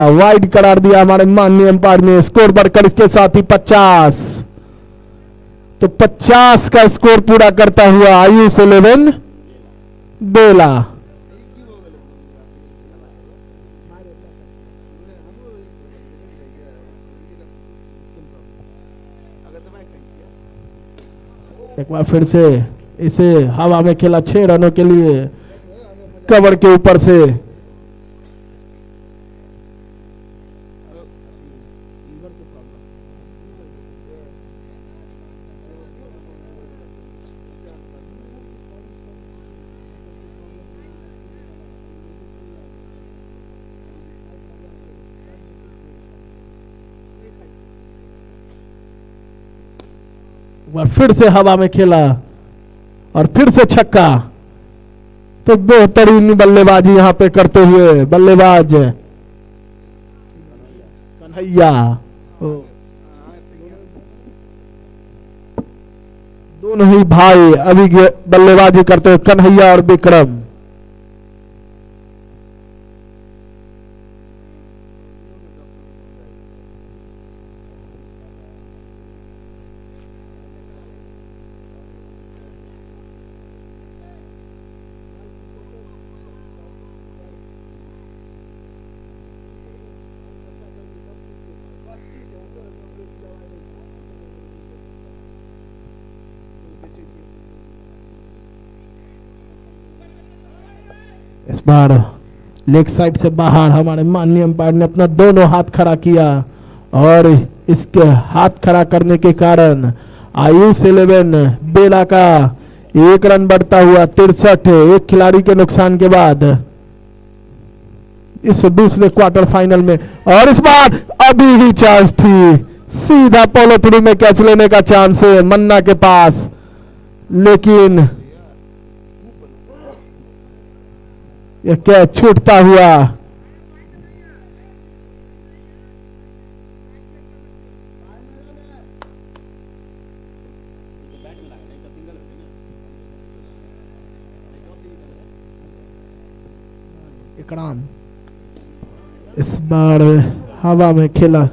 Wide करार दिया हमारे माननीय अंपायर ने। स्कोर बढ़कर इसके साथ ही 50, तो 50 का स्कोर पूरा करता हुआ आयुष 11 बेला। एक बार फिर से इसे हवा में खेला 6 रनों के लिए कवर के ऊपर से। फिर से हवा में खेला और फिर से छक्का। तो बेहतरीन बल्लेबाजी यहां पे करते हुए बल्लेबाज कन्हैया। दोनों ही भाई अभी बल्लेबाजी करते हुए कन्हैया और विक्रम। इस बार लेग साइड से बाहर हमारे माननीय अंपायर ने अपना दोनों हाथ खड़ा किया और इसके हाथ खड़ा करने के कारण आयुष 11 बेला का 1 रन बढ़ता हुआ 63, एक खिलाड़ी के नुकसान के बाद इस दूसरे क्वार्टर फाइनल में। और इस बार अभी भी चांस थी, सीधा पोलो थ्रू में कैच लेने का चांस है मन्ना के पास, लेकिन यह कैच छूटता हुआ। इकराम इस बार हवा में खेला।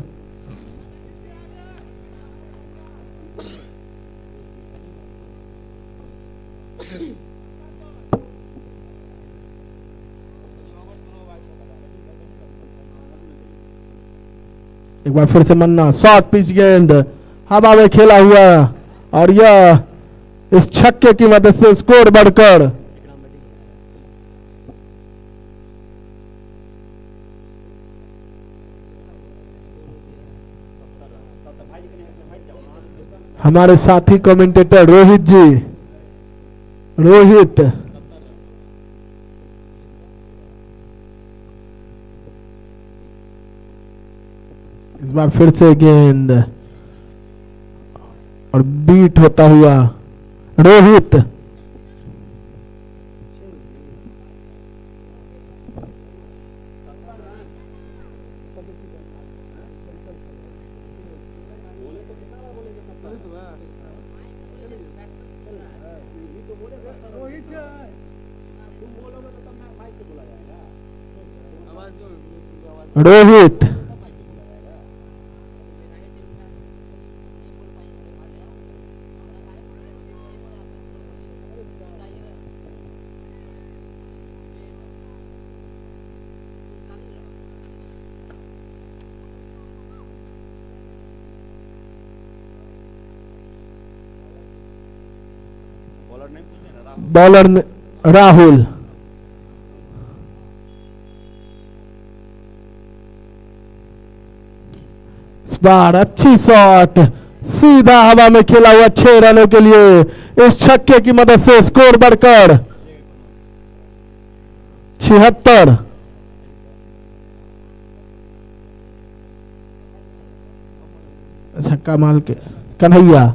एक बार फिर से मन्ना, शॉर्ट पिच गेंद हवा में खेला हुआ और यह इस छक्के की मदद से स्कोर बढ़कर 70। हमारे साथी कमेंटेटर रोहित जी, रोहित इस बार फिर से गेंद और बीट होता हुआ रोहित। रोहित बॉलर राहुल इस बार अच्छी शॉट, सीधा हवा में खेला हुआ 6 रनों के लिए। इस छक्के की मदद से स्कोर बढ़कर 76। छक्का माल के कन्हैया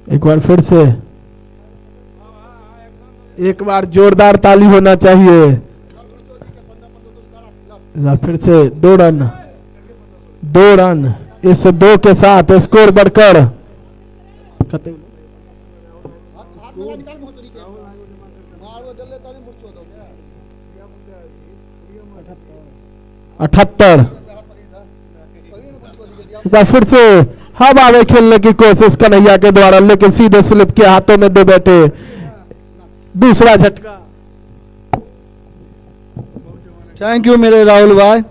एक बार फिर से, एक बार जोरदार ताली होना चाहिए। फिर से 2 रन, 2 रन। इस 2 के साथ स्कोर बढ़कर 78। एक बार फिर से हवा में खेलने की कोशिश कन्हैया के द्वारा, लेकिन सीधे स्लिप के हाथों में दे बैठे। दूसरा झटका। थैंक यू मेरे राहुल भाई।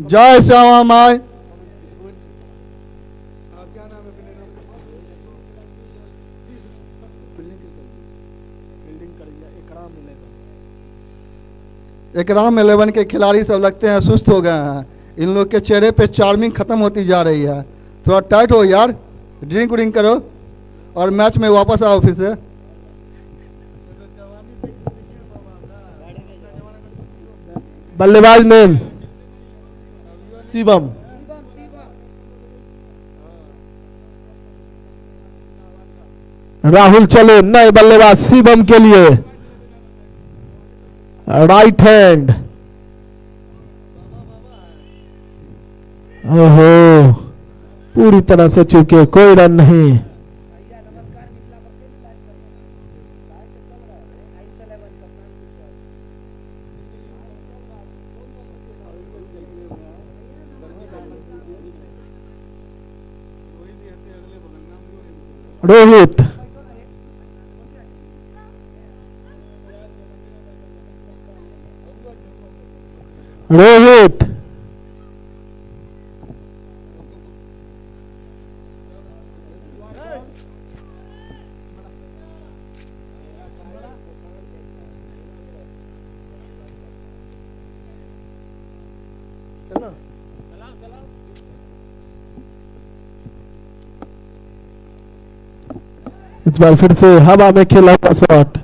जय श्यामा माई। एकराम 11 के खिलाड़ी सब लगते हैं सुस्त हो गए हैं। इन लोग के चेहरे पे चार्मिंग खत्म होती जा रही है। थोड़ा टाइट हो यार, ड्रिंक व्रिंक करो और मैच में वापस आओ फिर से। बल्लेबाज नेम शिवम। राहुल चले नए बल्लेबाज शिवम के लिए। Right hand. ओहो, पूरी तरह से चूके, कोई रन नहीं। रोहित, रोहित, इस बार फिर से हवा में खेला हुआ शॉट।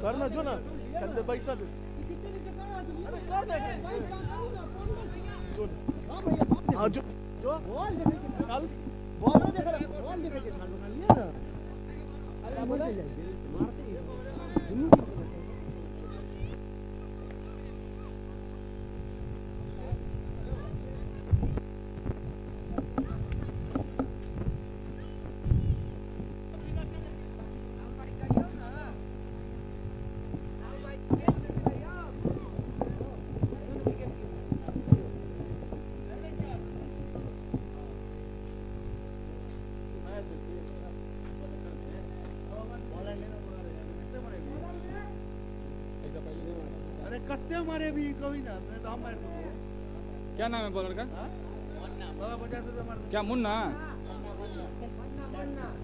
करना जो ना चलते पैसा दे। हाँ जो जो बॉल देखे चल बॉल देखे बॉल देखे चल बना लिया ना। अरे बोल जाए मारते कत्ते मारे भी कोई ना, मैं तो हम मार दूंगा। क्या नाम है बॉलर का? बाबा 50 रुपए मार। क्या मुन्ना?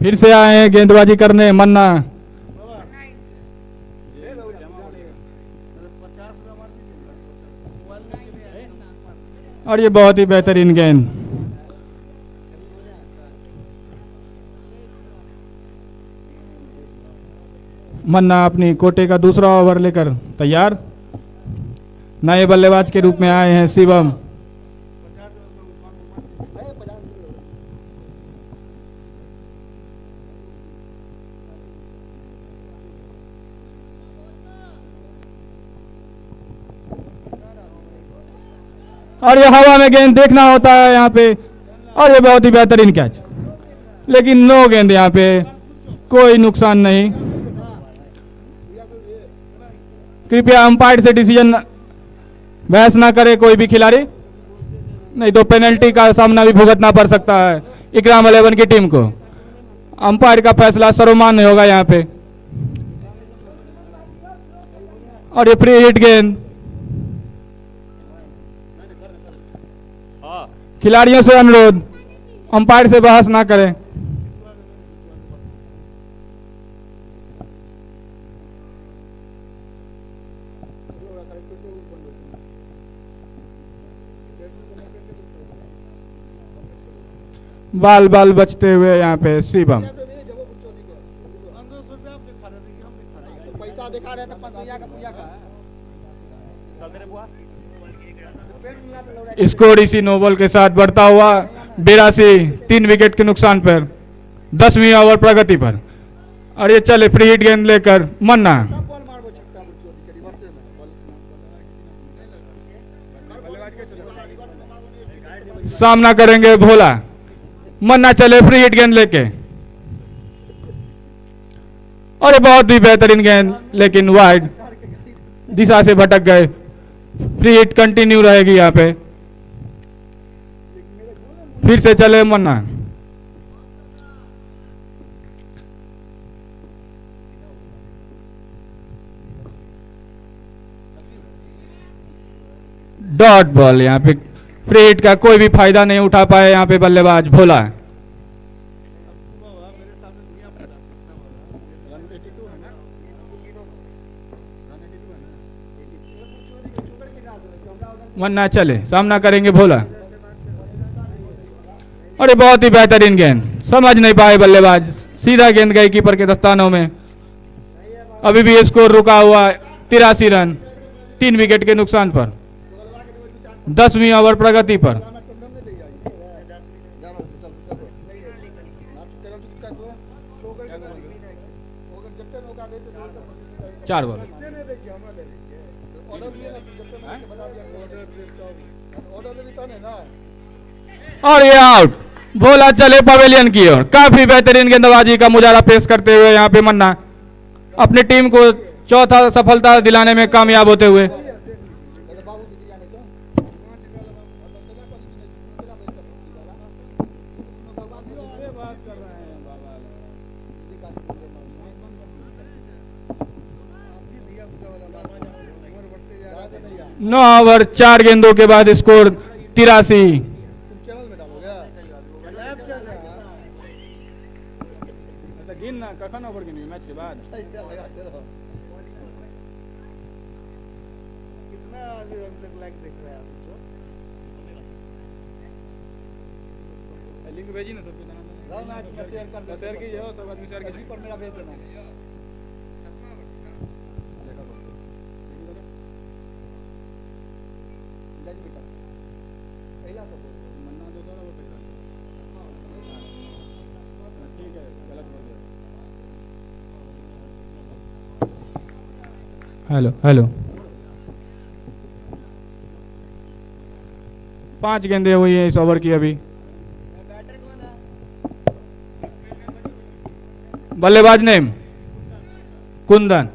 फिर से आए हैं गेंदबाजी करने मन्ना। और ये बहुत ही बेहतरीन गेंद। मन्ना अपनी कोटे का दूसरा ओवर लेकर तैयार। नए बल्लेबाज के रूप में आए हैं शिवम। और ये हवा में गेंद देखना होता है यहाँ पे। और ये बहुत ही बेहतरीन कैच, लेकिन नो गेंद यहाँ पे, कोई नुकसान नहीं। कृपया अंपायर से डिसीजन बहस ना करे कोई भी खिलाड़ी, नहीं तो पेनल्टी का सामना भी भुगतना पड़ सकता है इकराम 11 की टीम को। अंपायर का फैसला सर्वमान्य होगा यहाँ पे। और ये फ्री हिट गेंद। खिलाड़ियों से अनुरोध, अंपायर से बहस ना करें। बाल बाल बचते हुए यहाँ पे शिवम। पैसा दिखा रहे थे 500 का पूजा का स्कोर इसी नोबल के साथ बढ़ता हुआ 82, 3 विकेट के नुकसान पर 10वीं ओवर प्रगति पर। और ये चले फ्री हिट गेंद लेकर मन्ना। सामना करेंगे भोला। मन्ना चले फ्री हिट गेंद लेके और ये बहुत ही बेहतरीन गेंद, लेकिन वाइड दिशा से भटक गए। फ्री हिट कंटिन्यू रहेगी यहाँ पे। फिर से चले मन्ना। Dot ball. यहाँ पे फ्री हिट का कोई भी फायदा नहीं उठा पाए यहाँ पे बल्लेबाज भोला। मन्ना चले, सामना करेंगे भोला। और ये बहुत ही बेहतरीन गेंद, समझ नहीं पाए बल्लेबाज, सीधा गेंद गई कीपर के दस्तानों में। अभी भी स्कोर रुका हुआ 83 रन 3 विकेट के नुकसान पर 10वीं ओवर प्रगति पर। चार बॉल और ये आउट। भोला चले पवेलियन की ओर। काफी बेहतरीन गेंदबाजी का मुजाहरा पेश करते हुए यहाँ पे मन्ना अपनी टीम को चौथा सफलता दिलाने में कामयाब होते हुए। नौ ओवर 4 गेंदों के बाद स्कोर 83। लिंक भेजी ना सबके शेयर कीजिए और सब आदमी शेयर कीजिए पर मेरा भेज देना। हेलो हेलो 5 गेंदें हुई हैं इस ओवर की अभी। बल्लेबाज नेम कुंदन।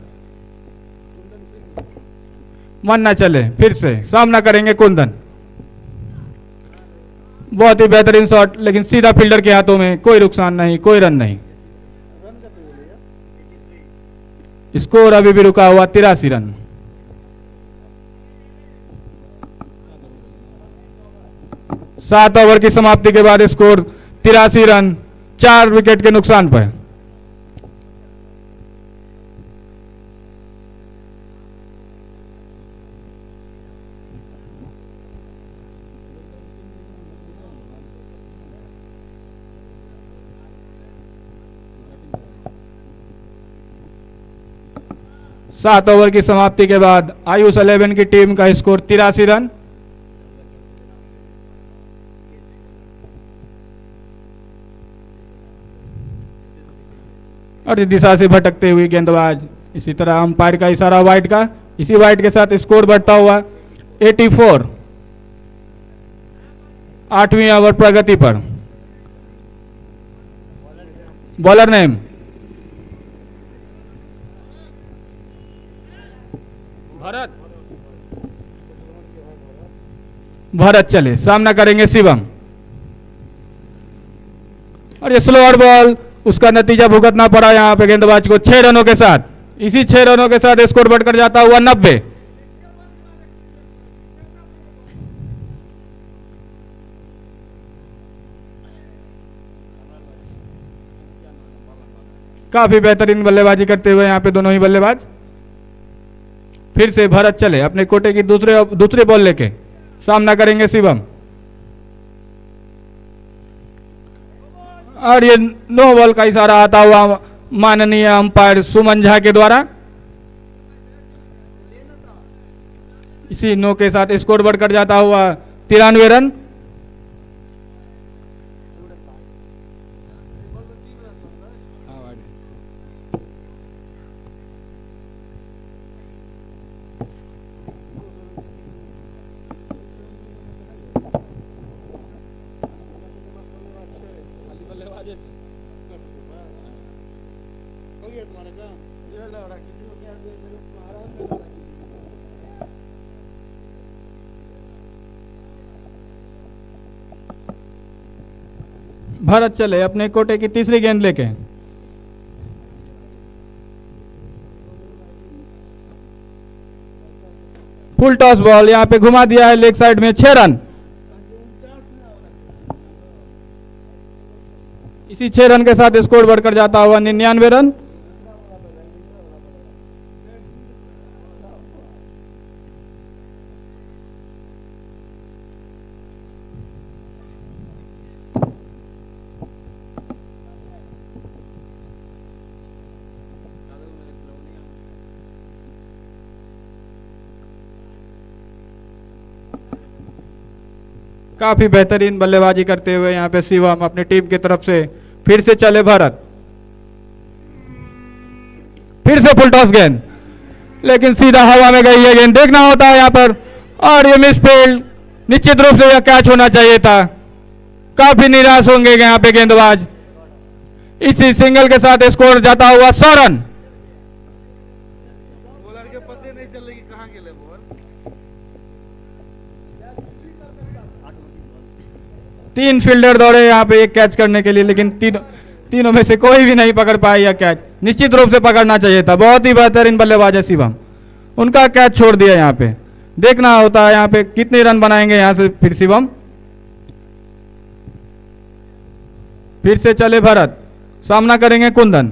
मन्ना चले, फिर से सामना करेंगे कुंदन। बहुत ही बेहतरीन शॉट, लेकिन सीधा फील्डर के हाथों में। कोई नुकसान नहीं, कोई रन नहीं। स्कोर अभी भी रुका हुआ 83 रन। सात ओवर की समाप्ति के बाद स्कोर 83 रन 4 विकेट के नुकसान पर। सात ओवर की समाप्ति के बाद आयुष 11 की टीम का स्कोर 83 रन। और इस दिशा से भटकते हुए गेंदबाज। इसी तरह अंपायर का इशारा वाइड का। इसी वाइड के साथ स्कोर बढ़ता हुआ 84। 8वीं ओवर प्रगति पर। बॉलर नेम भरत चले, सामना करेंगे शिवम। और ये स्लोअर बॉल, उसका नतीजा भुगतना पड़ा यहां पे गेंदबाज को 6 रनों के साथ। इसी 6 रनों के साथ स्कोर बढ़कर जाता हुआ 90। काफी बेहतरीन बल्लेबाजी करते हुए यहाँ पे दोनों ही बल्लेबाज। फिर से भरत चले अपने कोटे की दूसरे बॉल लेके सामना करेंगे शिवम, और ये नो बॉल का इशारा आता हुआ माननीय अंपायर सुमन झा के द्वारा। इसी नो के साथ स्कोर बढ़कर जाता हुआ 93 रन। भरत चले अपने कोटे की तीसरी गेंद लेके। फुल टॉस बॉल यहां पे घुमा दिया है लेग साइड में, 6 रन। इसी 6 रन के साथ स्कोर बढ़कर जाता हुआ 99 रन। काफी बेहतरीन बल्लेबाजी करते हुए यहाँ पे शिवम अपनी टीम की तरफ से फिर से चले भरत। फिर से फुल टॉस गेंद, लेकिन सीधा हवा में गई है गेंद, देखना होता है यहाँ पर, और ये मिस फील्ड। निश्चित रूप से यह कैच होना चाहिए था। काफी निराश होंगे यहाँ पे गेंदबाज। इसी सिंगल के साथ स्कोर जाता हुआ 100 रन। बॉलर के पते नहीं चल रही कि कहाँ गेले बॉल। 3 फील्डर दौड़े यहाँ पे एक कैच करने के लिए, लेकिन तीनों में से कोई भी नहीं पकड़ पाया यह कैच। निश्चित रूप से पकड़ना चाहिए था। बहुत ही बेहतरीन बल्लेबाज है शिवम, उनका कैच छोड़ दिया यहाँ पे। देखना होता है यहाँ पे कितने रन बनाएंगे यहाँ से फिर शिवम। फिर से चले भरत, सामना करेंगे कुंदन।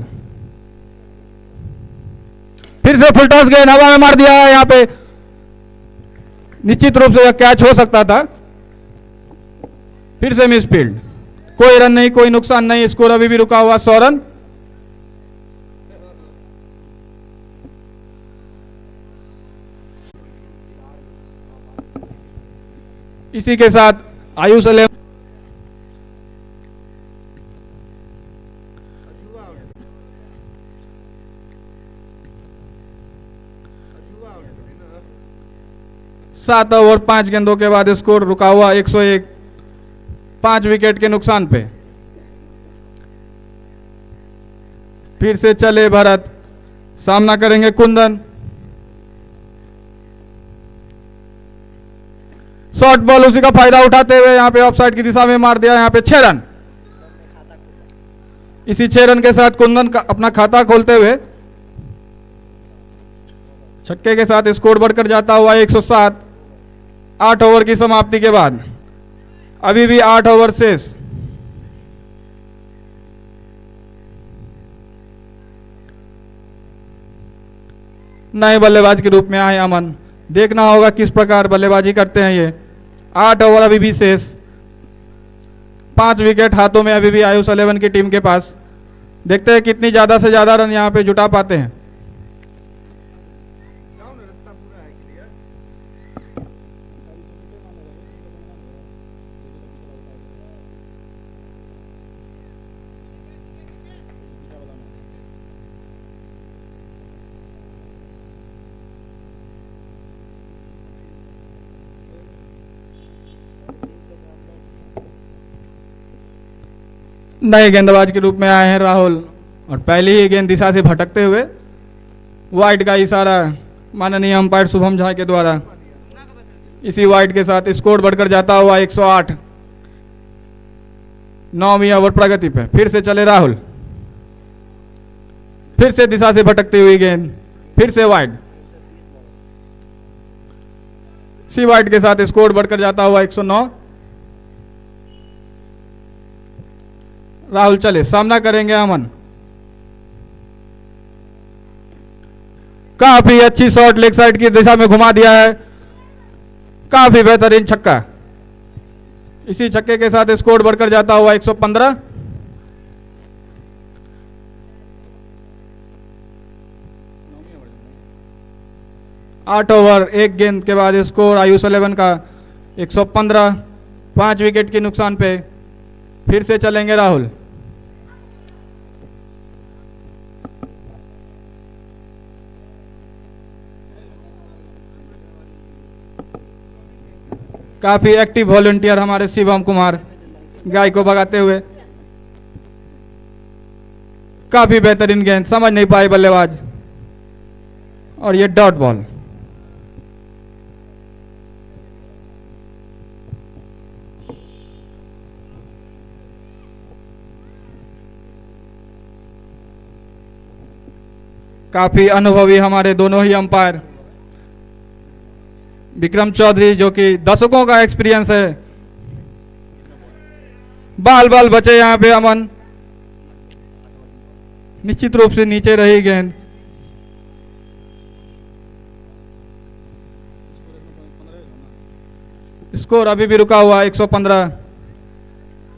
फिर से फुल टॉस गेंद हवा में मार दिया है यहाँ पे। निश्चित रूप से यह कैच हो सकता था। फिर से मिस फील्ड, कोई रन नहीं, कोई नुकसान नहीं। स्कोर अभी भी रुका हुआ 100 रन। इसी के साथ आयुष 11 7 ओवर 5 गेंदों के बाद स्कोर रुका हुआ 101, 5 विकेट के नुकसान पे। फिर से चले भरत, सामना करेंगे कुंदन। शॉर्ट बॉल उसी का फायदा उठाते हुए यहां पे ऑफसाइड की दिशा में मार दिया यहां पे 6 रन। इसी 6 रन के साथ कुंदन का अपना खाता खोलते हुए छक्के के साथ स्कोर बढ़कर जाता हुआ 107, 8 ओवर की समाप्ति के बाद। अभी भी 8 ओवर शेष। नए बल्लेबाज के रूप में आए अमन, देखना होगा किस प्रकार बल्लेबाजी करते हैं ये। 8 ओवर अभी भी शेष, 5 विकेट हाथों में अभी भी आयुष 11 की टीम के पास। देखते हैं कितनी ज्यादा से ज्यादा रन यहां पे जुटा पाते हैं। नए गेंदबाज के रूप में आए हैं राहुल, और पहली ही गेंद दिशा से भटकते हुए वाइड का इशारा माननीय अंपायर शुभम झा के द्वारा। इसी वाइड के साथ स्कोर बढ़कर जाता हुआ 108, 9वीं ओवर प्रगति पे। फिर से चले राहुल, फिर से दिशा से भटकती हुई गेंद, फिर से वाइड। सी वाइड के साथ स्कोर बढ़कर जाता हुआ 109। राहुल चले, सामना करेंगे अमन। काफी अच्छी शॉट लेग साइड की दिशा में घुमा दिया है, काफी बेहतरीन छक्का। इसी छक्के के साथ स्कोर बढ़कर जाता हुआ 115। आठ ओवर एक गेंद के बाद स्कोर आयुष 11 का 115, 5 विकेट के नुकसान पे फिर से चलेंगे राहुल। काफी एक्टिव वॉलंटियर हमारे शिवम कुमार गाय को भगाते हुए, काफी बेहतरीन गेंद, समझ नहीं पाए बल्लेबाज और ये डॉट बॉल। काफी अनुभवी हमारे दोनों ही अंपायर, विक्रम चौधरी जो कि दशकों का एक्सपीरियंस है, बाल बाल बचे यहां पे अमन, निश्चित रूप से नीचे रही गेंद। स्कोर अभी भी रुका हुआ 115,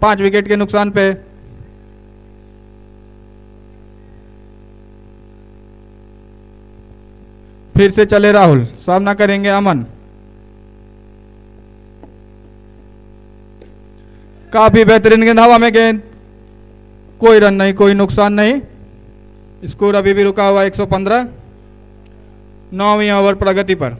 5 विकेट के नुकसान पे। फिर से चले राहुल, सामना करेंगे अमन। काफी बेहतरीन गेंद, हवा में गेंद, कोई रन नहीं, कोई नुकसान नहीं। स्कोर अभी भी रुका हुआ 115, 9वीं ओवर प्रगति पर।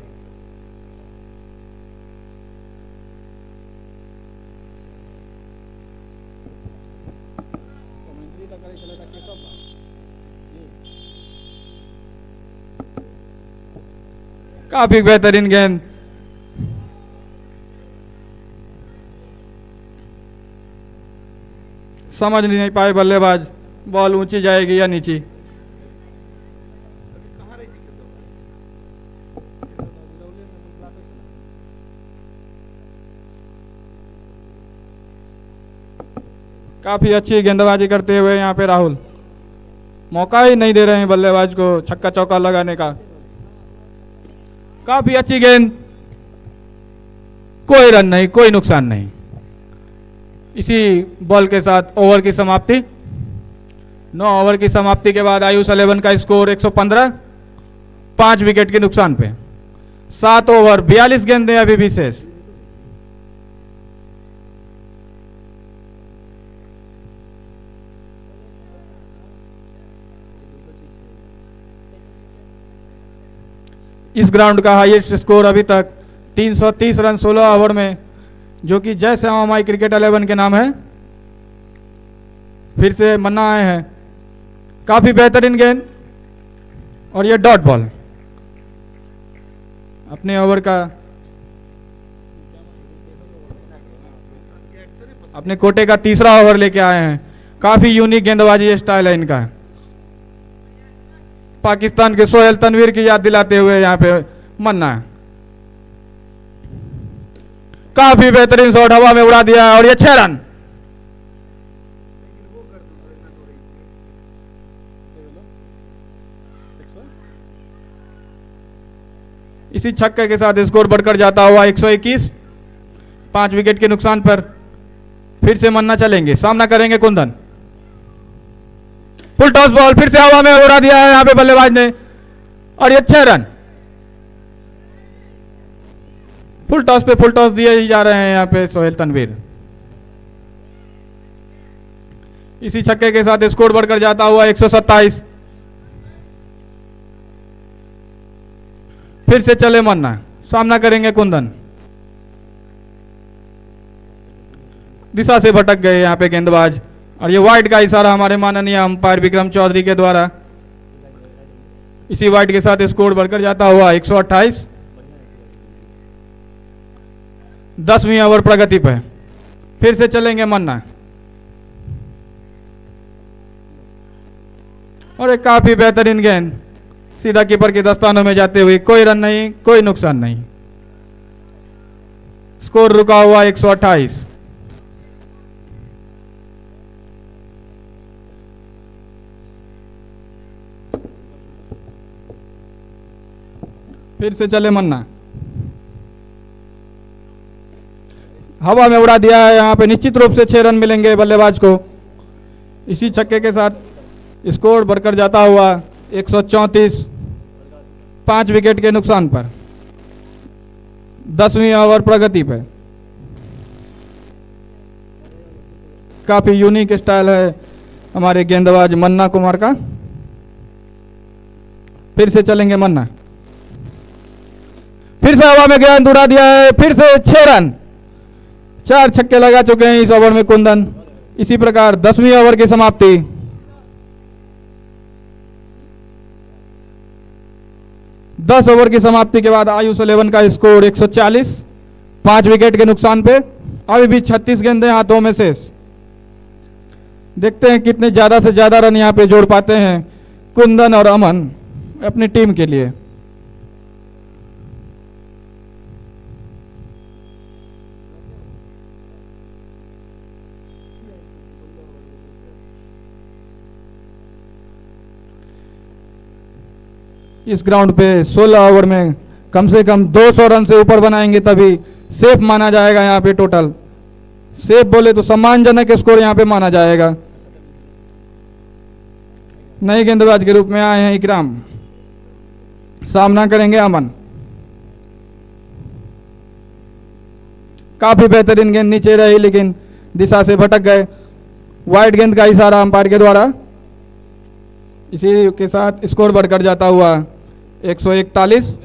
काफी बेहतरीन गेंद, समझ नहीं पाए बल्लेबाज, बॉल ऊंची जाएगी या नीची। काफी अच्छी गेंदबाजी करते हुए यहाँ पे राहुल, मौका ही नहीं दे रहे हैं बल्लेबाज को छक्का चौका लगाने का। काफी अच्छी गेंद, कोई रन नहीं, कोई नुकसान नहीं। इसी बॉल के साथ ओवर की समाप्ति। 9 ओवर की समाप्ति के बाद आयुष 11 का स्कोर 115, 5 विकेट के नुकसान पे। 7 ओवर 42 गेंदें अभी भी शेष। इस ग्राउंड का हाईएस्ट स्कोर अभी तक 330 रन 16 ओवर में, जो कि जय श्यामा माई क्रिकेट 11 के नाम है। फिर से मन्ना आए हैं, काफी बेहतरीन गेंद और ये डॉट बॉल। अपने ओवर का, अपने कोटे का तीसरा ओवर लेके आए हैं। काफी यूनिक गेंदबाजी स्टाइल है इनका, पाकिस्तान के सोहेल तनवीर की याद दिलाते हुए यहाँ पे मन्ना। काफी बेहतरीन शॉट हवा में उड़ा दिया और ये 6 रन। इसी छक्के के साथ स्कोर बढ़कर जाता हुआ 121, 5 विकेट के नुकसान पर। फिर से मन्ना चलेंगे, सामना करेंगे कुंदन। फुल टॉस बॉल फिर से हवा में उड़ा दिया है यहां पे बल्लेबाज ने और ये 6 रन। फुल टॉस पे फुल टॉस दिए ही जा रहे हैं यहां पे सोहेल तनवीर। इसी छक्के के साथ स्कोर बढ़कर जाता हुआ 127। फिर से चले मन्ना, सामना करेंगे कुंदन। दिशा से भटक गए यहां पे गेंदबाज और ये वाइड का इशारा हमारे माननीय अंपायर विक्रम चौधरी के द्वारा। इसी वाइड के साथ स्कोर बढ़कर जाता हुआ 128, 10वीं ओवर प्रगति पे। फिर से चलेंगे मन्ना और एक काफी बेहतरीन गेंद सीधा कीपर के दस्तानों में जाते हुए, कोई रन नहीं, कोई नुकसान नहीं। स्कोर रुका हुआ 128। फिर से चले मन्ना, हवा में उड़ा दिया है। यहाँ पे निश्चित रूप से 6 रन मिलेंगे बल्लेबाज को। इसी छक्के के साथ स्कोर बढ़कर जाता हुआ 134, 5 विकेट के नुकसान पर। 10वीं ओवर प्रगति पे। काफी यूनिक स्टाइल है हमारे गेंदबाज मन्ना कुमार का। फिर से चलेंगे मन्ना, फिर से हवा में गेंद उड़ा दिया है, फिर से 6 रन। 4 छक्के लगा चुके हैं इस ओवर में कुंदन। इसी प्रकार 10वीं ओवर की समाप्ति। दस ओवर की समाप्ति के बाद आयुष 11 का स्कोर 140, 5 विकेट के नुकसान पे। अभी भी 36 गेंदें हाथों में शेष। देखते हैं कितने ज्यादा से ज्यादा रन यहाँ पे जोड़ पाते हैं कुंदन और अमन अपनी टीम के लिए। इस ग्राउंड पे 16 ओवर में कम से कम 200 रन से ऊपर बनाएंगे तभी सेफ माना जाएगा। यहाँ पे टोटल सेफ बोले तो सम्मानजनक स्कोर यहाँ पे माना जाएगा। नए गेंदबाज के रूप में आए हैं इकराम, सामना करेंगे अमन। काफी बेहतरीन गेंद नीचे रही लेकिन दिशा से भटक गए। वाइड गेंद का इशारा अंपायर के द्वारा। इसी के साथ स्कोर बढ़कर जाता हुआ 141।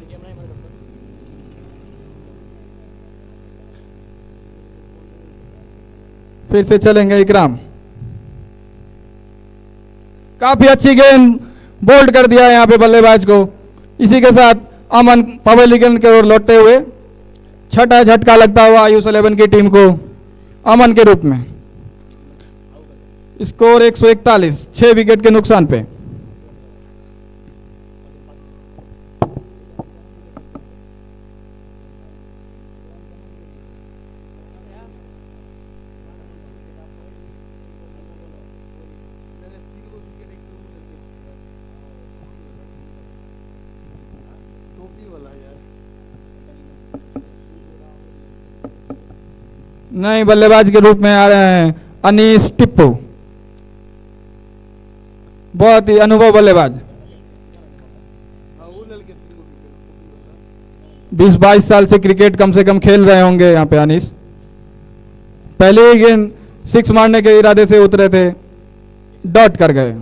फिर से चलेंगे इकराम। काफी अच्छी गेंद बोल्ड कर दिया यहाँ पे बल्लेबाज को। इसी के साथ अमन पवेलियन की ओर लौटते हुए छठा झटका लगता हुआ आयुष 11 की टीम को अमन के रूप में। स्कोर 141, 6 विकेट के नुकसान पे। नए बल्लेबाज के रूप में आ रहे हैं अनीस टिप्पू, बहुत ही अनुभव बल्लेबाज। 20-22 साल से क्रिकेट कम से कम खेल रहे होंगे यहाँ पे अनीस। पहले ही गेंद 6 मारने के इरादे से उतरे थे, डॉट कर गए।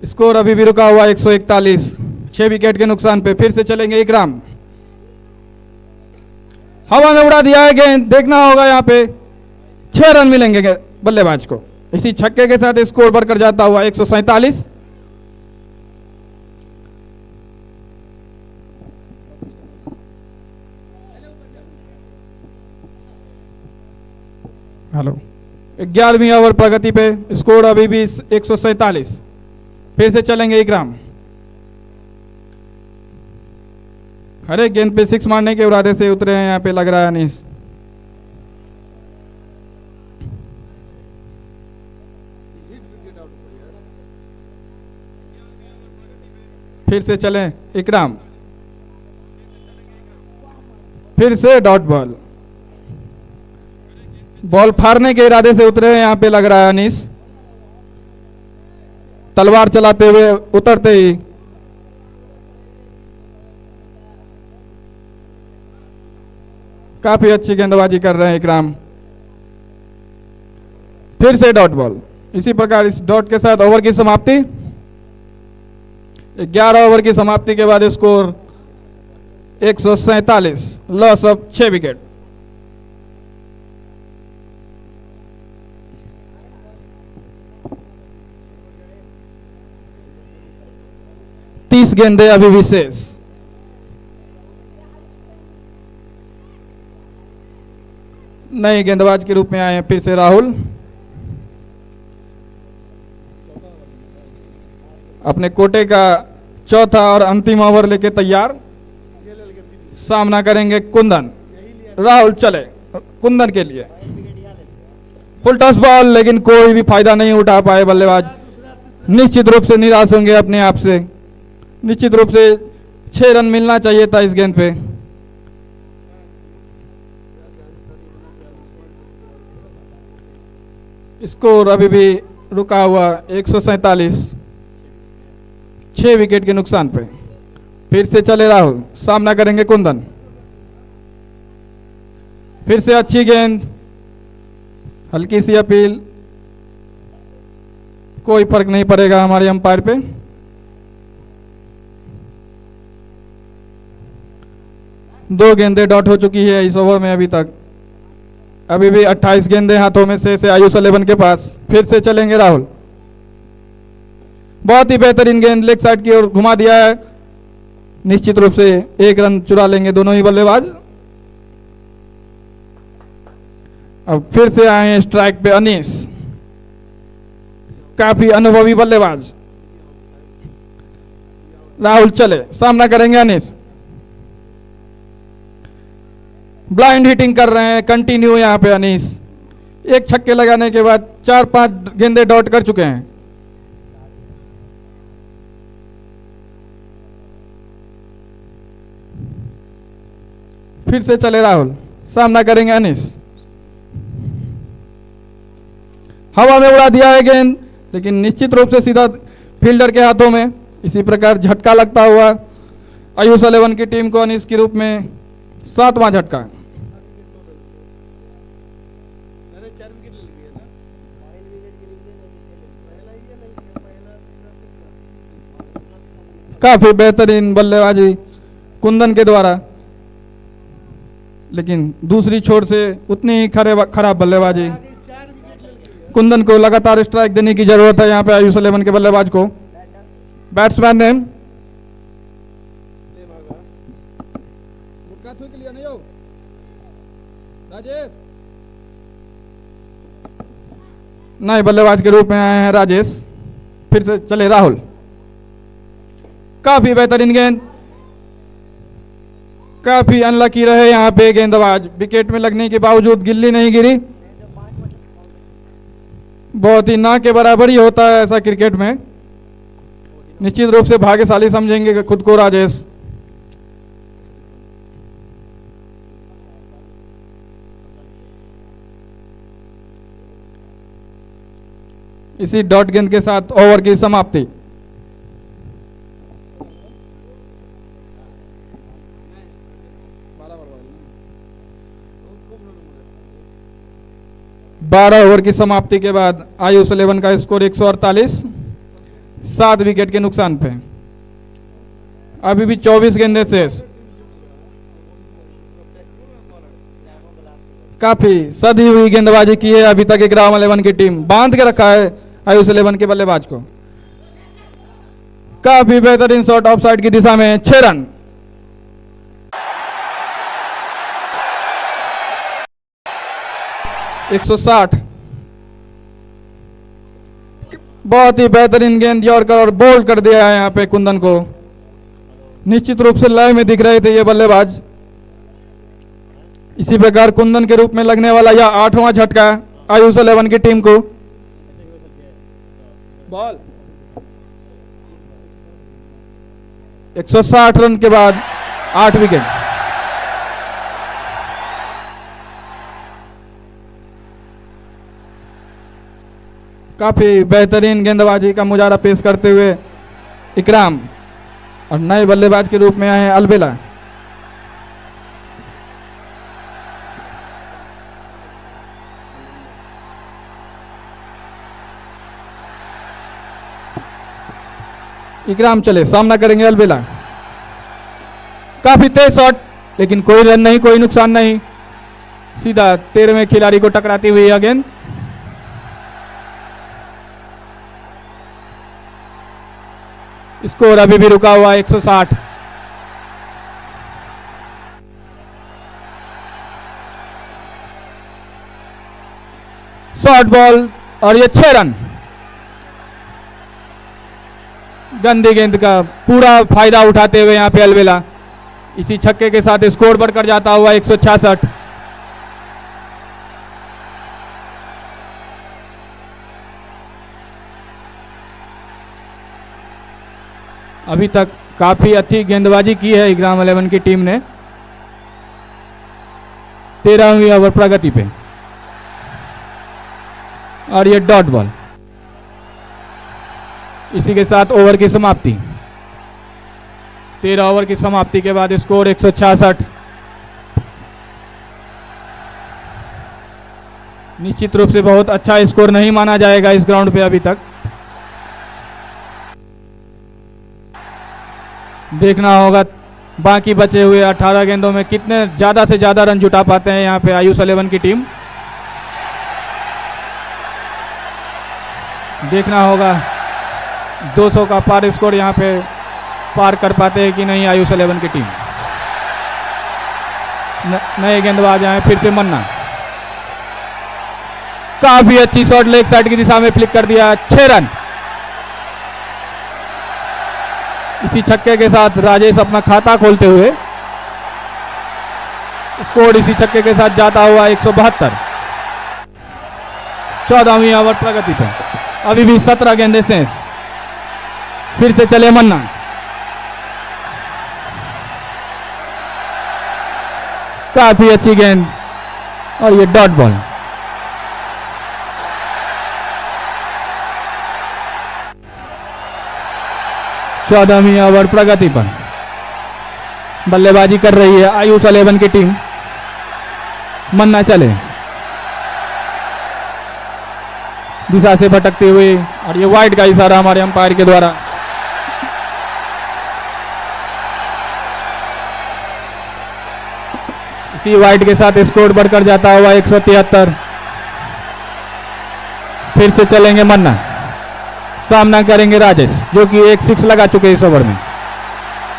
स्कोर अभी भी रुका हुआ 141, 6 विकेट के नुकसान पे। फिर से चलेंगे इकराम, हवा में उड़ा दिया है गेंद। देखना होगा यहाँ पे 6 रन मिलेंगे बल्लेबाज को। इसी छक्के के साथ स्कोर बढ़कर जाता हुआ 147। हेलो, 11वीं ओवर प्रगति पे। स्कोर अभी भी 147। फिर से चलेंगे इकराम, हर एक गेंद पे 6 मारने के इरादे से उतरे हैं यहाँ पे लग रहा है अनीस। फिर से चलें इकराम, फिर से डॉट बॉल। बॉल फाड़ने के इरादे से उतरे हैं यहाँ पे लग रहा है अनीस। तलवार चलाते हुए उतरते ही काफी अच्छी गेंदबाजी कर रहे हैं इकराम। फिर से डॉट बॉल। इसी प्रकार इस डॉट के साथ ओवर की समाप्ति। 11 ओवर की समाप्ति के बाद स्कोर 147, लॉस ऑफ 6 विकेट। तीस गेंदें अभी भी शेष। नए गेंदबाज के रूप में आए हैं फिर से राहुल। अपने कोटे का चौथा और अंतिम ओवर लेके तैयार। सामना करेंगे कुंदन। राहुल चले कुंदन के लिए। फुल टॉस बॉल, लेकिन कोई भी फायदा नहीं उठा पाए बल्लेबाज। निश्चित रूप से निराश होंगे अपने आप से। निश्चित रूप से 6 रन मिलना चाहिए था इस गेंद पे। स्कोर अभी भी रुका हुआ 147, 6 विकेट के नुकसान पे। फिर से चले राहुल, सामना करेंगे कुंदन। फिर से अच्छी गेंद, हल्की सी अपील, कोई फर्क नहीं पड़ेगा हमारे अंपायर पे। दो गेंदें डॉट हो चुकी है इस ओवर में अभी तक। अभी भी 28 गेंदें हाथों में से आयुष 11 के पास। फिर से चलेंगे राहुल। बहुत ही बेहतरीन गेंद लेग साइड की ओर घुमा दिया है। निश्चित रूप से 1 रन चुरा लेंगे दोनों ही बल्लेबाज। अब फिर से आए हैं स्ट्राइक पे अनीस, काफी अनुभवी बल्लेबाज। राहुल चले, सामना करेंगे अनीस। ब्लाइंड हिटिंग कर रहे हैं कंटिन्यू यहां पे अनीस। 1 छक्के लगाने के बाद 4-5 गेंदे डॉट कर चुके हैं। फिर से चले राहुल, सामना करेंगे अनीस। हवा में उड़ा दिया है गेंद, लेकिन निश्चित रूप से सीधा फील्डर के हाथों में। इसी प्रकार झटका लगता हुआ आयुष 11 की टीम को अनीस के रूप में 7वां झटका। काफी बेहतरीन बल्लेबाजी कुंदन के द्वारा, लेकिन दूसरी छोर से उतनी ही खराब बल्लेबाजी। कुंदन को लगातार स्ट्राइक देने की जरूरत है यहाँ पे आयुष 11 के बल्लेबाज को। बैट्समैन ने नए बल्लेबाज के रूप में आए हैं राजेश। फिर से चले राहुल, काफी बेहतरीन गेंद, काफी अनलकी रहे यहाँ पे गेंदबाज। विकेट में लगने के बावजूद गिल्ली नहीं गिरी। बहुत ही ना के बराबर ही होता है ऐसा क्रिकेट में। निश्चित रूप से भाग्यशाली समझेंगे खुद को राजेश। इसी डॉट गेंद के साथ ओवर की समाप्ति। बारह ओवर की समाप्ति के बाद आयुष 11 का स्कोर 148, 7 विकेट के नुकसान पे। अभी भी 24 गेंदें शेष। काफी सदी हुई गेंदबाजी की है अभी तक इकराम 11 की टीम। बांध के रखा है आयुष 11 के बल्लेबाज को। काफी बेहतरीन शॉट ऑफ साइड की दिशा में, 6 रन। एक 160। बहुत ही बेहतरीन गेंद यॉर्कर और बोल्ड कर दिया है यहाँ पे कुंदन को। निश्चित रूप से लय में दिख रहे थे ये बल्लेबाज। इसी प्रकार कुंदन के रूप में लगने वाला यह 8वां झटका आयुष 11 की टीम को। बॉल 160 रन के बाद 8 विकेट। काफी बेहतरीन गेंदबाजी का मुजाहरा पेश करते हुए इकराम, और नए बल्लेबाज के रूप में आए हैं अलबेला। इकराम चले, सामना करेंगे अलबेला। काफी तेज शॉट, लेकिन कोई रन नहीं, कोई नुकसान नहीं। सीधा 13वें खिलाड़ी को टकराती हुई यह गेंद। स्कोर अभी भी रुका हुआ 160। शॉर्ट बॉल और ये 6 रन। गंदी गेंद का पूरा फायदा उठाते हुए यहां पे अलबेला। इसी छक्के के साथ स्कोर बढ़कर जाता हुआ 166। अभी तक काफी अच्छी गेंदबाजी की है इकराम 11 की टीम ने। 13वीं ओवर प्रगति पे और ये डॉट बॉल। इसी के साथ ओवर की समाप्ति। 13 ओवर की समाप्ति के बाद स्कोर 166। निश्चित रूप से बहुत अच्छा स्कोर नहीं माना जाएगा इस ग्राउंड पे अभी तक। देखना होगा बाकी बचे हुए 18 गेंदों में कितने ज्यादा से ज्यादा रन जुटा पाते हैं यहाँ पे आयुष 11 की टीम। देखना होगा 200 का पार स्कोर यहाँ पे पार कर पाते हैं कि नहीं आयुष 11 की टीम। नए गेंदबाज आए फिर से मन्ना। काफी अच्छी शॉट लेग साइड की दिशा में फ्लिक कर दिया। 6 रन। इसी छक्के के साथ राजेश अपना खाता खोलते हुए स्कोर इसी छक्के के साथ जाता हुआ 172। 14वीं ओवर प्रगति पे अभी भी 17 गेंदे शेष। फिर से चले मन्ना। काफी अच्छी गेंद और ये डॉट बॉल। चौदहवीं ओवर प्रगति पर बल्लेबाजी कर रही है आयुष 11 की टीम। मन्ना चले दिशा से भटकते हुए और ये वाइड का इशारा हमारे अंपायर के द्वारा। इसी वाइड के साथ स्कोर बढ़कर जाता हुआ 173। फिर से चलेंगे मन्ना। सामना करेंगे राजेश जो कि एक 6 लगा चुके इस ओवर में।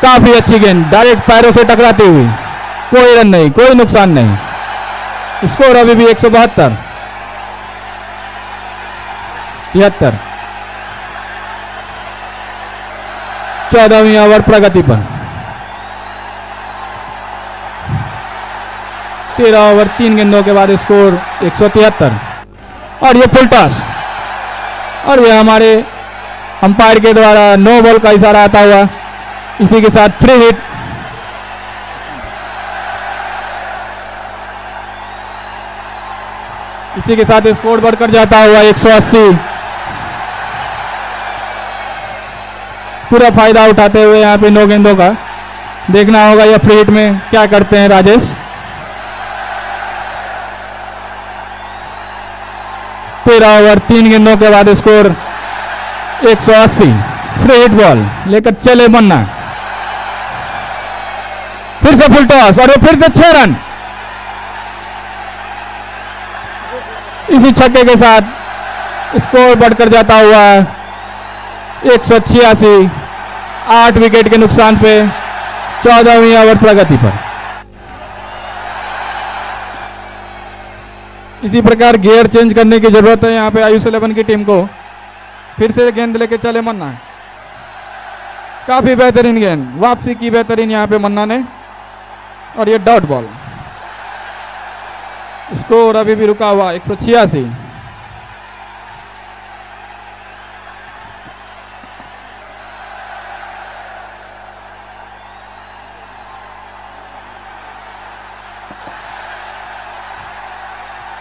काफी अच्छी गेंद डायरेक्ट पैरों से टकराते हुए। कोई रन नहीं, कोई नुकसान नहीं। स्कोर अभी भी 172। 73। 14वीं ओवर प्रगति पर 13 ओवर 3 गेंदों के बाद स्कोर 173। और ये फुल टॉस और ये हमारे अंपायर के द्वारा नो बॉल का इशारा आता हुआ। इसी के साथ फ्री हिट। इसी के साथ स्कोर बढ़कर जाता हुआ 180। पूरा फायदा उठाते हुए यहाँ पे 9 गेंदों का। देखना होगा यह फ्री हिट में क्या करते हैं राजेश। 13 ओवर 3 गेंदों के बाद स्कोर 180। फ्री हिट बॉल लेकर चले मन्ना। फिर से फुल टॉस और फिर से 6 रन। इसी छक्के के साथ स्कोर बढ़कर जाता हुआ 186। 8 विकेट के नुकसान पे 14वीं ओवर प्रगति पर। इसी प्रकार गियर चेंज करने की जरूरत है यहाँ पे आयुष 11 की टीम को। फिर से गेंद लेके चले मन्ना। काफी बेहतरीन गेंद वापसी की बेहतरीन यहाँ पे मन्ना ने और ये डॉट बॉल। स्कोर अभी भी रुका हुआ 186।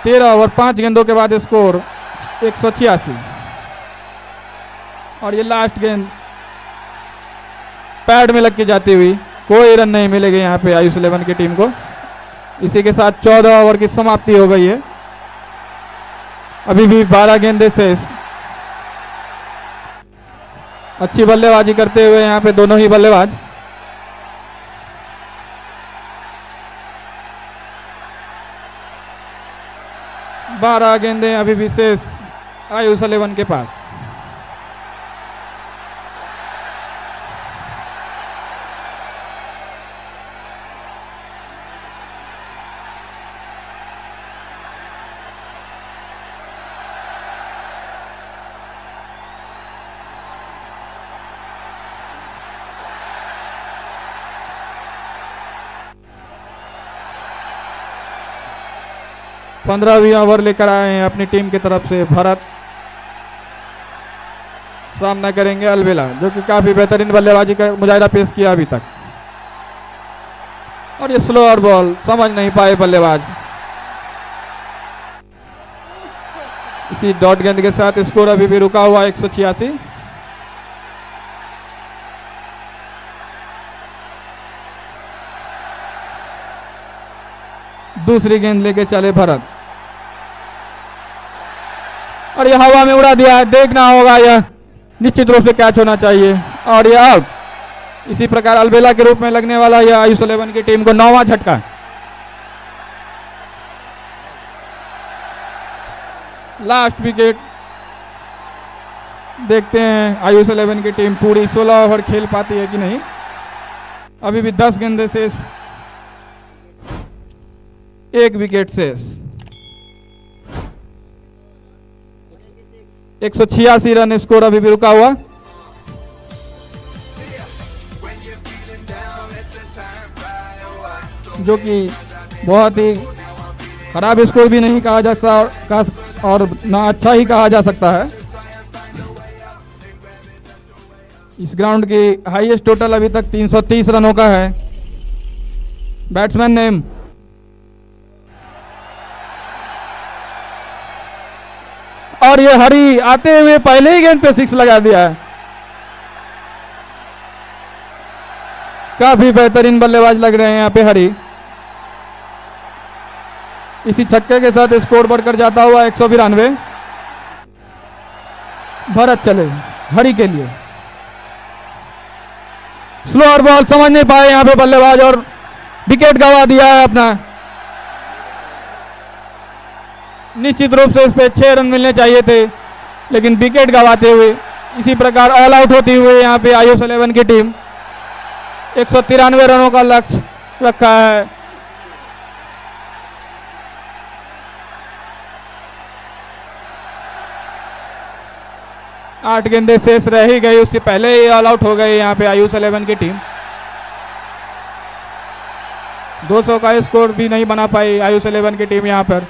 तेरह ओवर 5 गेंदों के बाद स्कोर 186। और ये लास्ट गेंद पैड में लग के जाती हुई। कोई रन नहीं मिलेगा यहाँ पे आयुष 11 की टीम को। इसी के साथ 14 ओवर की समाप्ति हो गई है। अभी भी 12 गेंदे शेष। अच्छी बल्लेबाजी करते हुए यहाँ पे दोनों ही बल्लेबाज। बारह गेंदें अभी भी शेष आयुष 11 के पास। पंद्रहवीं ओवर लेकर आए हैं अपनी टीम की तरफ से भरत। सामना करेंगे अलबेला, जो कि काफी बेहतरीन बल्लेबाजी का मुजाहिरा पेश किया अभी तक। और ये स्लोअर बॉल समझ नहीं पाए बल्लेबाज। इसी डॉट गेंद के साथ स्कोर अभी भी रुका हुआ 186। दूसरी गेंद लेके चले भरत और ये हवा में उड़ा दिया है। देखना होगा, यह निश्चित रूप से कैच होना चाहिए और यह आउट। इसी प्रकार अलबेला के रूप में लगने वाला यह आयुष 11 की टीम को 9वां झटका। लास्ट विकेट देखते हैं आयुष 11 की टीम पूरी 16 ओवर खेल पाती है कि नहीं। अभी भी 10 गेंदें शेष, 1 विकेट शेष। 186 रन स्कोर अभी भी रुका हुआ। जो कि बहुत ही खराब स्कोर भी नहीं कहा जा सकता और ना अच्छा ही कहा जा सकता है। इस ग्राउंड की हाईएस्ट टोटल अभी तक 330 रनों का है। बैट्समैन नेम और ये हरी आते हुए पहले ही गेंद पे 6 लगा दिया है। काफी बेहतरीन बल्लेबाज लग रहे हैं यहाँ पे हरी। इसी छक्के के साथ स्कोर बढ़कर जाता हुआ 192। भरत चले हरी के लिए। स्लोअर बॉल समझ नहीं पाए यहाँ पे बल्लेबाज और विकेट गंवा दिया है अपना। निश्चित रूप से इस पे 6 रन मिलने चाहिए थे, लेकिन विकेट गंवाते हुए इसी प्रकार ऑल आउट होती हुई यहाँ पे आयुष 11 की टीम 193 रनों का लक्ष्य रखा है। आठ गेंदें शेष रह ही गई, उससे पहले ही ऑल आउट हो गई यहाँ पे आयुष 11 की टीम। 200 का स्कोर भी नहीं बना पाई आयुष 11 की टीम यहाँ पर।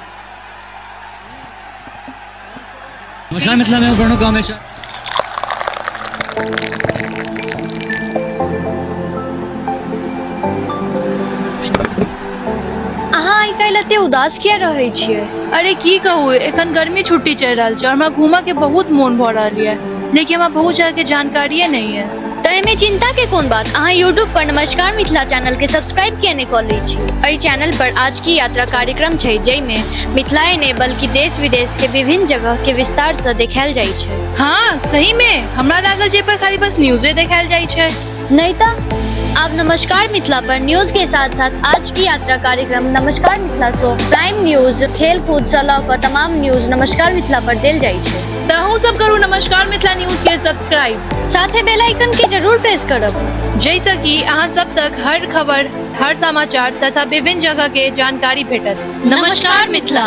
नमस्कार मिथिला में प्रणव कामेश्वर। अहाँ आइ काल्हि एते उदास किया रहै छियै? अरे की कहू, एखन गर्मी छुट्टी चल रहा है और हमरा घूमा के बहुत मन भ रहा है, लेकिन हमरा बहुत जगह के जानकारिये नहीं है। तय में चिंता के कोन बात, अहाँ यूट्यूब पर नमस्कार मिथिला चैनल के सब्सक्राइब किया नहीं कऽ लै छी। एहि चैनल पर आज की यात्रा कार्यक्रम छै, जाहिमे मिथिलाए ने बल्कि देश विदेश के विभिन्न जगह के विस्तार से देखायल जाइ छै। हाँ सही में, हमरा लागल जे पर खाली बस न्यूज़े देखायल जाइ छै। नहीं तो अब नमस्कार मिथिला पर न्यूज के साथ साथ आज की यात्रा कार्यक्रम नमस्कार मिथिला शो, प्राइम न्यूज, खेल कूद से लऽ कऽ तमाम न्यूज नमस्कार मिथिला पर देल जाइ छै। तहु सब करू नमस्कार मिथिला न्यूज के सब्सक्राइब, साथे बेल आइकन के जरूर प्रेस करब, जैसे कि अहाँ सब तक हर खबर, हर समाचार तथा विभिन्न जगह के जानकारी भेटत। नमस्कार मिथिला।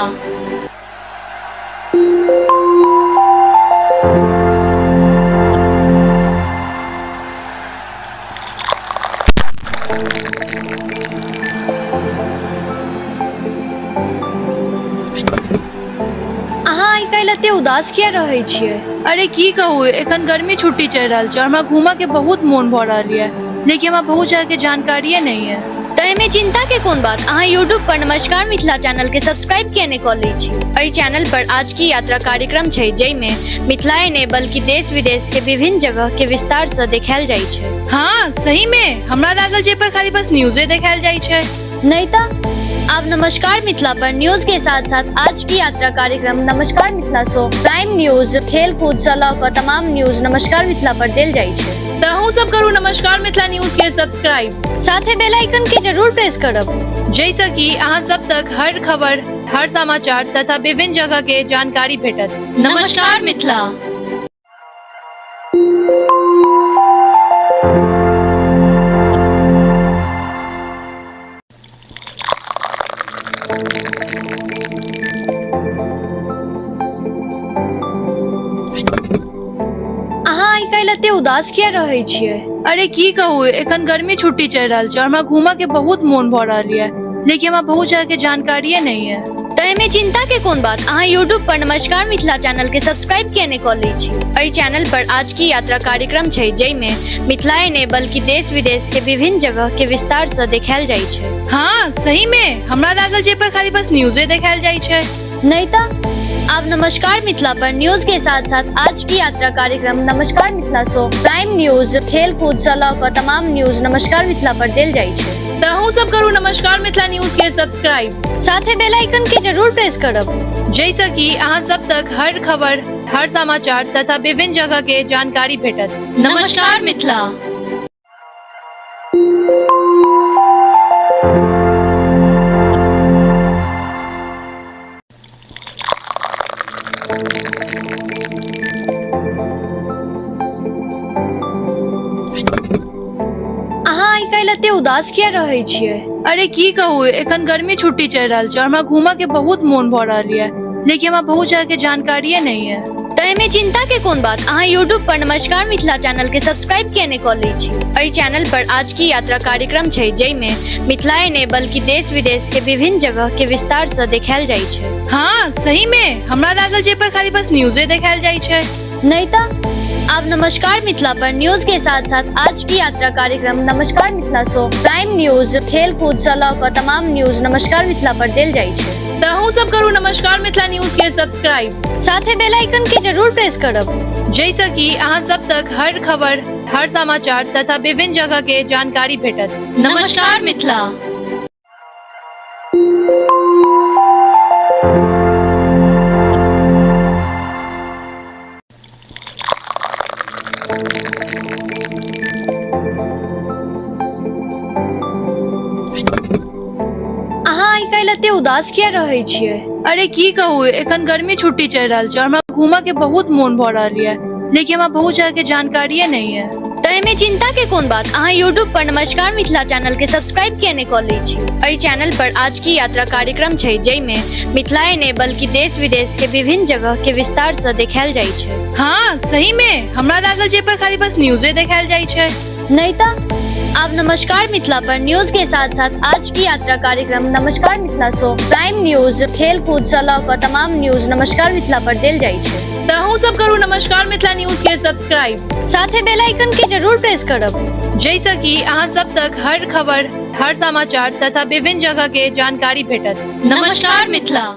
अहाँ आइ काल्हि एते उदास किया रहै छियै? अरे की कहू, एखन गर्मी छुट्टी चल रहा है और हमरा घूमा के बहुत मन भ रहा है, लेकिन हमरा बहुत जगह के जानकारिये नहीं है। तय में चिंता के कोन बात, अहाँ यूट्यूब पर नमस्कार मिथिला चैनल के सब्सक्राइब किया नहीं कऽ लै छी। एहि चैनल पर आज की यात्रा कार्यक्रम छै, जाहिमे मिथिलाए ने बल्कि देश विदेश के विभिन्न जगह के विस्तार से देखायल जाइ छै। हाँ सही में, हमरा लागल जे पर खाली बस न्यूज़े देखायल जाइ छै। नहीं तो अब नमस्कार मिथिला पर न्यूज के साथ साथ आज की यात्रा कार्यक्रम नमस्कार मिथिला शो, प्राइम न्यूज, खेल कूद से लऽ कऽ तमाम न्यूज नमस्कार मिथिला पर देल जाइ छै। तहु सब करू नमस्कार मिथिला न्यूज के सब्सक्राइब, साथे बेल आइकन के जरूर प्रेस करब, जैसे कि अहाँ सब तक हर खबर, हर समाचार तथा विभिन्न जगह के जानकारी भेटत। नमस्कार मिथिला। अहाँ आइ काल्हि एते उदास किया रहै छियै? अरे की कहू, एखन गर्मी छुट्टी चल रहा है और हमरा घूमा के बहुत मन भ रहा है, लेकिन हमरा बहुत जगह के जानकारिये नहीं है। तय में चिंता के कोन बात अहाँ यूट्यूब पर नमस्कार मिथिला चैनल के सब्सक्राइब किए कऽ लै छी। एहि चैनल पर आज की यात्रा कार्यक्रम छै जैमे मिथिलाए ने बल्कि देश विदेश के विभिन्न जगह के विस्तार से देखायल जाइ छै। हाँ सही में हमरा लागल जे पर खाली बस न्यूज़े देखायल जाइ छै। नहीं तो अब नमस्कार मिथिला पर न्यूज के साथ साथ आज की यात्रा कार्यक्रम नमस्कार मिथिला शो प्राइम न्यूज खेल कूद से लऽ कऽ तमाम न्यूज नमस्कार मिथिला पर देल जाइ छै। तहू सब करू नमस्कार मिथिला न्यूज के सब्सक्राइब, साथे बेल आइकन के जरूर प्रेस करब जैसा कि अहाँ सब तक हर खबर, हर समाचार तथा विभिन्न जगह के जानकारी भेटत। नमस्कार मिथिला। अहाँ आइ काल्हि एते उदास किया रहै छियै? अरे की कहू, एखन गर्मी छुट्टी चल रहल छै और हमरा घूमा के बहुत मोन भऽ रहल है, लेकिन हमरा बहुत जगह के जानकारिये नहीं है। तय में चिंता के कोन बात अहाँ यूट्यूब पर नमस्कार मिथिला चैनल के सब्सक्राइब किए कऽ लै छी। एहि चैनल पर आज की यात्रा कार्यक्रम छै जैमे मिथिलाए ने बल्कि देश विदेश के विभिन्न जगह के विस्तार से देखायल जाइ छै। हाँ सही में हमरा लागल जे पर खाली बस न्यूज़े देखायल जाइ छै। नहीं तो अब नमस्कार मिथिला पर न्यूज के साथ साथ आज की यात्रा कार्यक्रम नमस्कार मिथिला शो प्राइम न्यूज खेल कूद से लऽ कऽ तमाम न्यूज नमस्कार मिथिला पर देल जाइ छै। तहू सब करू नमस्कार मिथिला न्यूज के सब्सक्राइब, साथे बेल आइकन के जरूर प्रेस करब जैसा कि अहाँ सब तक हर खबर, हर समाचार तथा विभिन्न जगह के जानकारी भेटत। नमस्कार मिथिला। अहाँ आइ काल्हि एते उदास किया रहै छियै? अरे की कहू, एखन गर्मी छुट्टी चल रहल छै और हमरा घूमा के बहुत मोन भऽ रहल है, लेकिन हमरा बहुत जगह के जानकारिये नहीं है। तय में चिंता के कोन बात अहाँ यूट्यूब पर नमस्कार मिथिला चैनल के सब्सक्राइब किए कऽ लै छी। एहि चैनल पर आज की यात्रा कार्यक्रम छै जैमे मिथिलाए ने बल्कि देश विदेश के विभिन्न जगह के विस्तार से देखायल जाइ छै। हाँ सही में हमरा लागल जे पर खाली बस न्यूज़े देखायल जाइ छै। नहीं तो अब नमस्कार मिथिला पर न्यूज के साथ साथ आज की यात्रा कार्यक्रम नमस्कार मिथिला शो प्राइम न्यूज खेल कूद से लऽ कऽ तमाम न्यूज नमस्कार मिथिला पर देल जाइ छै। तहू सब करू नमस्कार मिथिला न्यूज के सब्सक्राइब, साथे बेल आइकन के जरूर प्रेस करब जैसा कि अहाँ सब तक हर खबर, हर समाचार तथा विभिन्न जगह के जानकारी भेटत। नमस्कार मिथिला।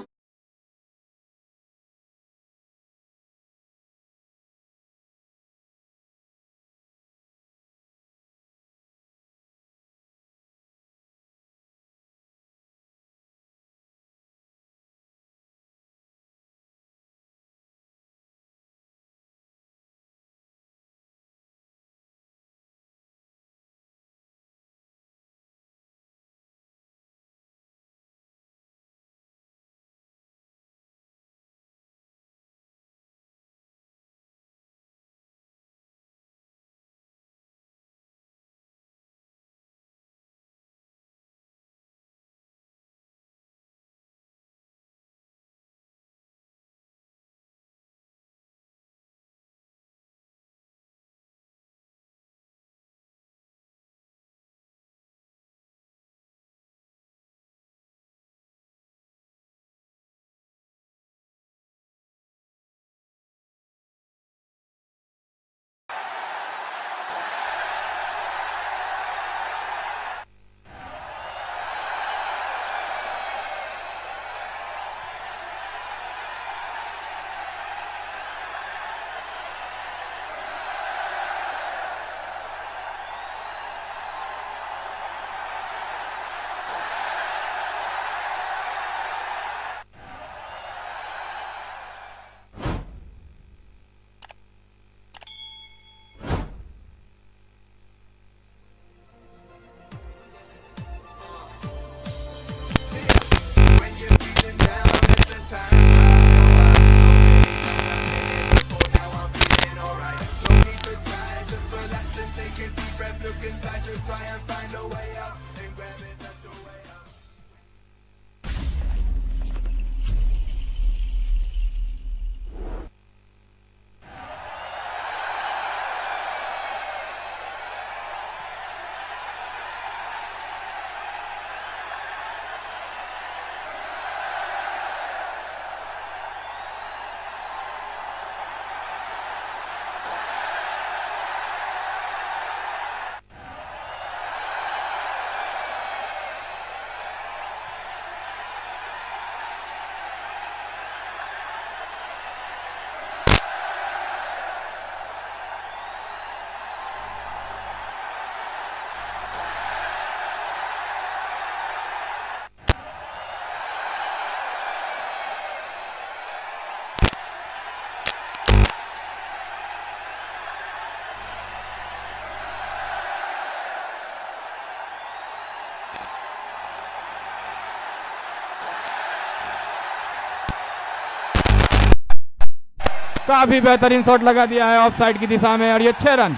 काफी बेहतरीन शॉट लगा दिया है ऑफ साइड की दिशा में और ये 6 रन।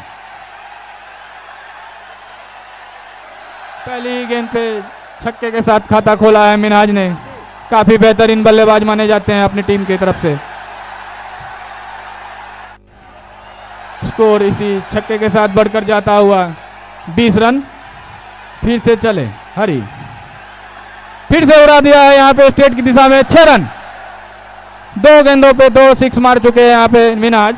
पहली गेंद पे छक्के के साथ खाता खोला है मिनहाज ने। काफी बेहतरीन बल्लेबाज माने जाते हैं अपनी टीम की तरफ से। स्कोर इसी छक्के के साथ बढ़कर जाता हुआ 20 रन। फिर से चले हरी, फिर से उड़ा दिया है यहाँ पे स्ट्रेट की दिशा में 6 रन। 2 गेंदों पे 2 6 मार चुके हैं यहाँ पे मिनहाज।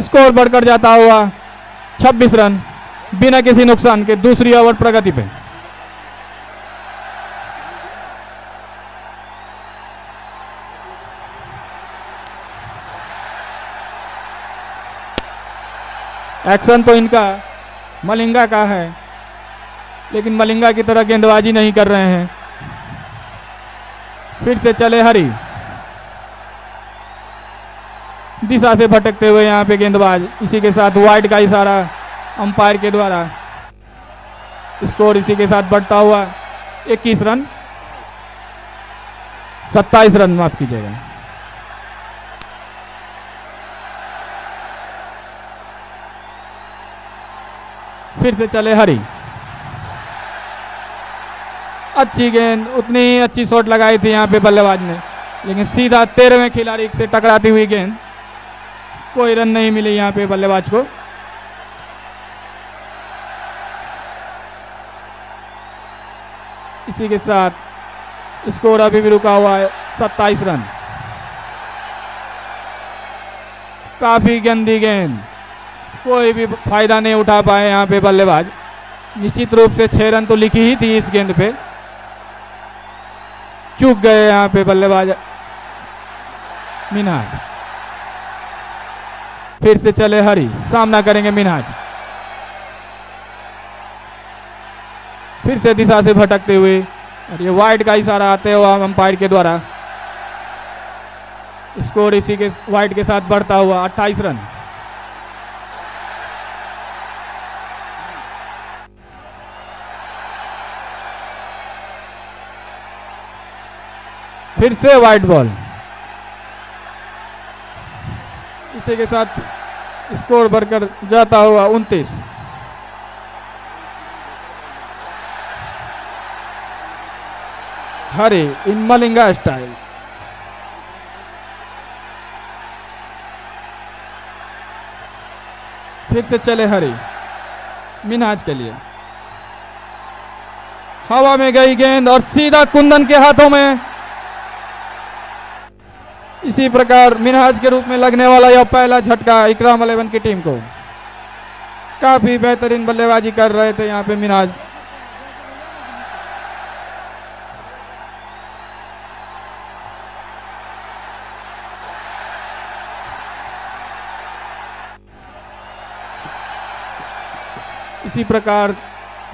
स्कोर बढ़कर जाता हुआ 26 रन बिना किसी नुकसान के दूसरी ओवर प्रगति पे। एक्शन तो इनका मलिंगा का है, लेकिन मलिंगा की तरह गेंदबाजी नहीं कर रहे हैं। फिर से चले हरी, दिशा से भटकते हुए यहाँ पे गेंदबाज। इसी के साथ वाइड का इशारा अंपायर के द्वारा। स्कोर इसी के साथ बढ़ता हुआ 21 रन 27 रन माफ कीजिएगा। फिर से चले हरी, अच्छी गेंद, उतनी अच्छी शॉट लगाई थी यहाँ पे बल्लेबाज ने, लेकिन सीधा 13वें खिलाड़ी से टकराती हुई गेंद। कोई रन नहीं मिले यहाँ पे बल्लेबाज को। इसी के साथ स्कोर अभी भी रुका हुआ है 27 रन। काफी गंदी गेंद, कोई भी फायदा नहीं उठा पाए यहाँ पे बल्लेबाज। निश्चित रूप से 6 रन तो लिखी ही थी इस गेंद पे, चूक गए यहाँ पे बल्लेबाज मिनहाज। फिर से चले हरी, सामना करेंगे मिनहाज। फिर से दिशा से भटकते हुए और ये वाइड का इशारा आते हुआ अंपायर के द्वारा। स्कोर इसी के वाइड के साथ बढ़ता हुआ 28 रन। फिर से वाइड बॉल, इसी के साथ स्कोर बढ़कर जाता हुआ 29। हरी इन मलिंगा स्टाइल। फिर से चले हरी मिनहाज के लिए। हवा में गई गेंद और सीधा कुंदन के हाथों में। इसी प्रकार मिनहाज के रूप में लगने वाला यह पहला झटका इकराम 11 की टीम को। काफी बेहतरीन बल्लेबाजी कर रहे थे यहाँ पे मिनहाज। इसी प्रकार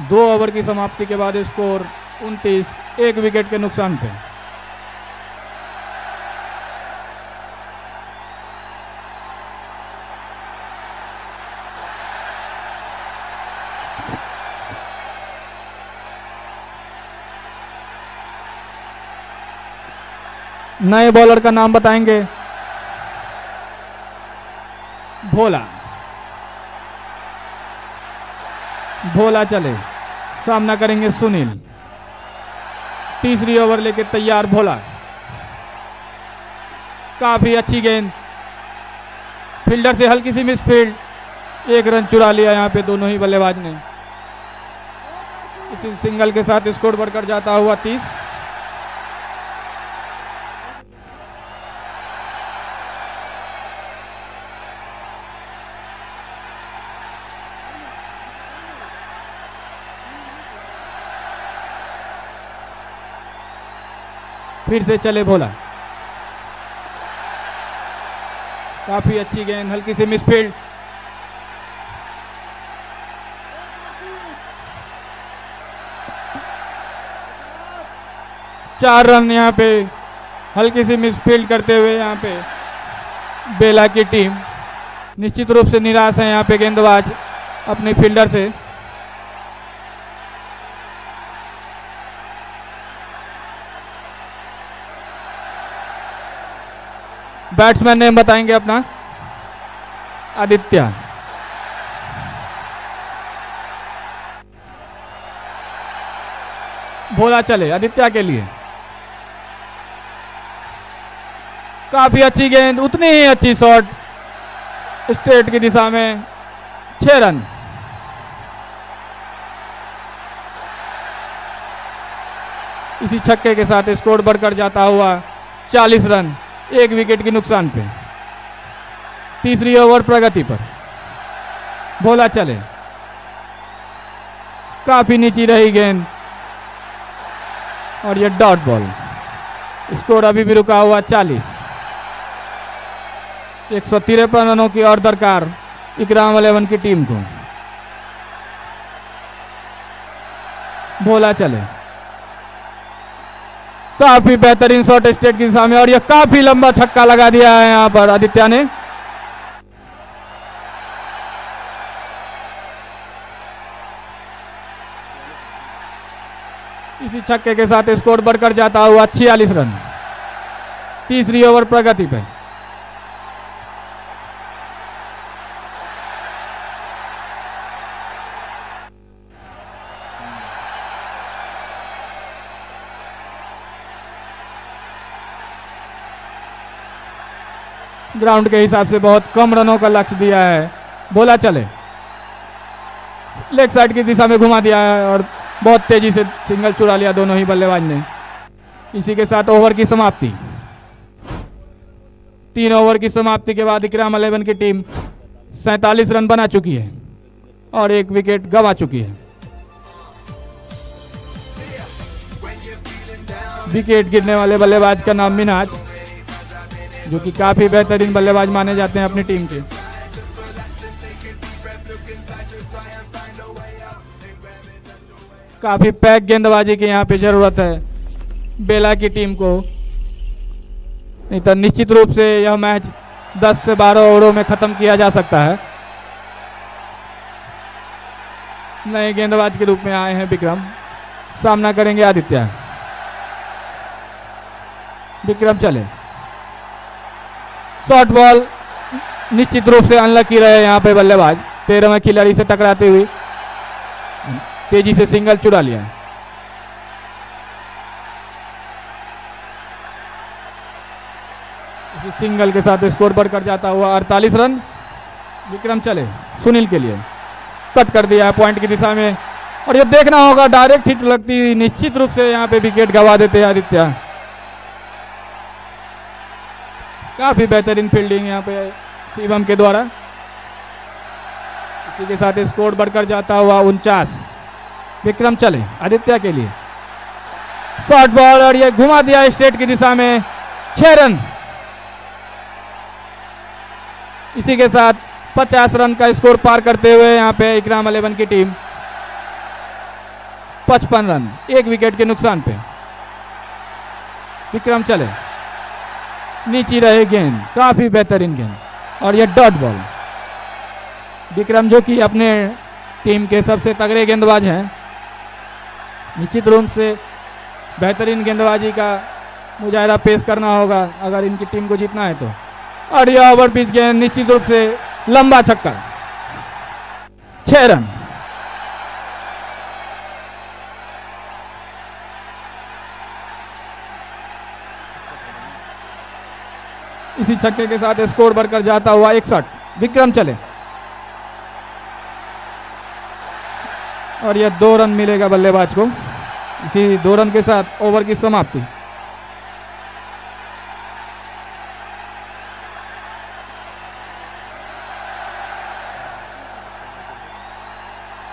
2 ओवर की समाप्ति के बाद स्कोर 29, 1 विकेट के नुकसान पे। नए बॉलर का नाम बताएंगे, भोला। भोला चले, सामना करेंगे सुनील। तीसरी ओवर लेके तैयार भोला। काफी अच्छी गेंद, फील्डर से हल्की सी मिसफील्ड, 1 रन चुरा लिया यहाँ पे दोनों ही बल्लेबाज ने। इसी सिंगल के साथ स्कोर बढ़कर जाता हुआ 30। फिर से चले भोला, काफी अच्छी गेंद, हल्की सी मिसफील्ड। चार रन यहाँ पे हल्की सी मिसफील्ड करते हुए यहाँ पे बेला की टीम। निश्चित रूप से निराश है यहाँ पे गेंदबाज अपने फील्डर से। बैट्समैन नेम बताएंगे अपना। आदित्य। भोला चले आदित्य के लिए। काफी अच्छी गेंद, उतनी ही अच्छी शॉट स्ट्रेट की दिशा में, 6 रन। इसी छक्के के साथ स्कोर बढ़कर जाता हुआ 40 रन, 1 विकेट के नुकसान पे। तीसरी ओवर प्रगति पर। भोला चले, काफी नीची रही गेंद और ये डॉट बॉल। स्कोर अभी भी रुका हुआ 40। 153 रनों की और दरकार इकराम 11 की टीम को। भोला चले, काफी बेहतरीन शॉट स्ट्रेट की दिशा में और यह काफी लंबा छक्का लगा दिया है यहां पर आदित्य ने। इसी छक्के के साथ स्कोर बढ़कर जाता हुआ 46 रन। तीसरी ओवर प्रगति पे। ग्राउंड के हिसाब से बहुत कम रनों का लक्ष्य दिया है। बोला चले, लेग साइड की दिशा में घुमा दिया है और बहुत तेजी से सिंगल चुरा लिया दोनों ही बल्लेबाज ने। इसी के साथ ओवर की समाप्ति। 3 ओवर की समाप्ति के बाद इकराम 11 की टीम 47 रन बना चुकी है और 1 विकेट गंवा चुकी है। विकेट गिरने वाले बल्लेबाज का नाम मिन्हाज, जो कि काफी बेहतरीन बल्लेबाज माने जाते हैं अपनी टीम के। काफी पैक गेंदबाजी की यहाँ पे जरूरत है बेला की टीम को, नहीं तो निश्चित रूप से यह मैच 10 से 12 ओवरों में खत्म किया जा सकता है। नए गेंदबाज के रूप में आए हैं विक्रम, सामना करेंगे आदित्य। विक्रम चले, शॉर्ट बॉल, निश्चित रूप से अनलकी रहे यहाँ पे बल्लेबाज। 13वें खिलाड़ी से टकराते हुए तेजी से सिंगल चुरा लिया। इसी सिंगल के साथ स्कोर बढ़कर जाता हुआ 48 रन। विक्रम चले, सुनील के लिए कट कर दिया है पॉइंट की दिशा में और ये देखना होगा, डायरेक्ट हिट लगती निश्चित रूप से यहाँ पे विकेट गंवा देते हैं आदित्य। काफी बेहतरीन फील्डिंग यहाँ पे शिवम के द्वारा। इसी के साथ स्कोर बढ़कर जाता हुआ 49। विक्रम चले आदित्य के लिए, शॉर्ट बॉल और ये घुमा दिया स्ट्रेट की दिशा में, 6 रन। इसी के साथ 50 रन का स्कोर पार करते हुए यहाँ पे इकराम 11 की टीम 55 रन, 1 विकेट के नुकसान पे। विक्रम चले, नीची रहे गेंद, काफी बेहतरीन गेंद और यह डॉट बॉल। विक्रम जो कि अपने टीम के सबसे तगड़े गेंदबाज हैं, निश्चित रूप से बेहतरीन गेंदबाजी का मुजाहरा पेश करना होगा अगर इनकी टीम को जीतना है तो। और यह ओवर पिच गेंद, निश्चित रूप से लंबा छक्का, 6 रन। इसी छक्के के साथ स्कोर बढ़कर जाता हुआ 61। विक्रम चले और यह 2 रन मिलेगा बल्लेबाज को। इसी 2 रन के साथ ओवर की समाप्ति।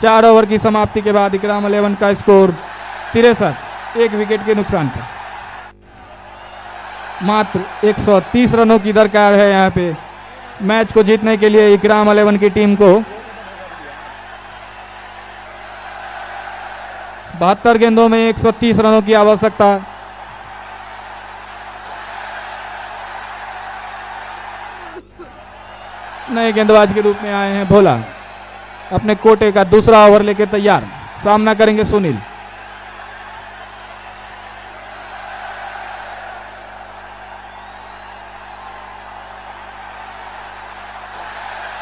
चार ओवर की समाप्ति के बाद इकराम 11 का स्कोर 63, 1 विकेट के नुकसान पर। मात्र 130 रनों की दरकार है यहाँ पे मैच को जीतने के लिए इकराम 11 की टीम को। 72 गेंदों में 130 रनों की आवश्यकता। नए गेंदबाज के रूप में आए हैं भोला, अपने कोटे का दूसरा ओवर लेके तैयार, सामना करेंगे सुनील।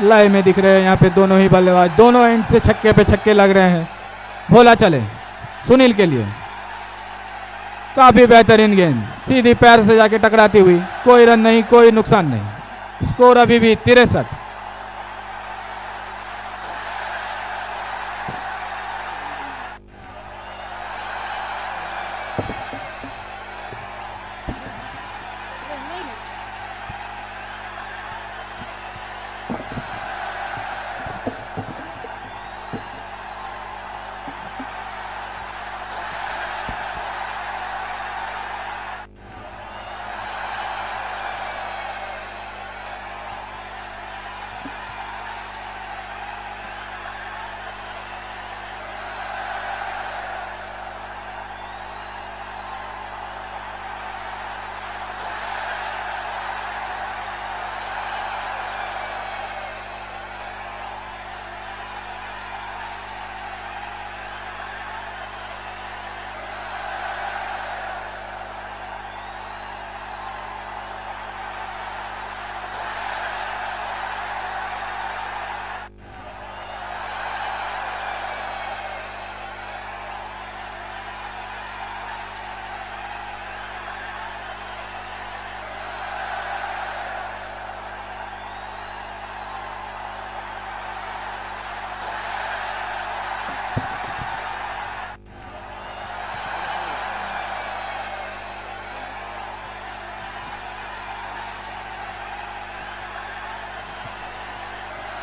लय में दिख रहे हैं यहाँ पे दोनों ही बल्लेबाज, दोनों एंड से छक्के पे छक्के लग रहे हैं। भोला चले सुनील के लिए, काफी बेहतरीन गेंद सीधी पैर से जाके टकराती हुई, कोई रन नहीं, कोई नुकसान नहीं। स्कोर अभी भी 63।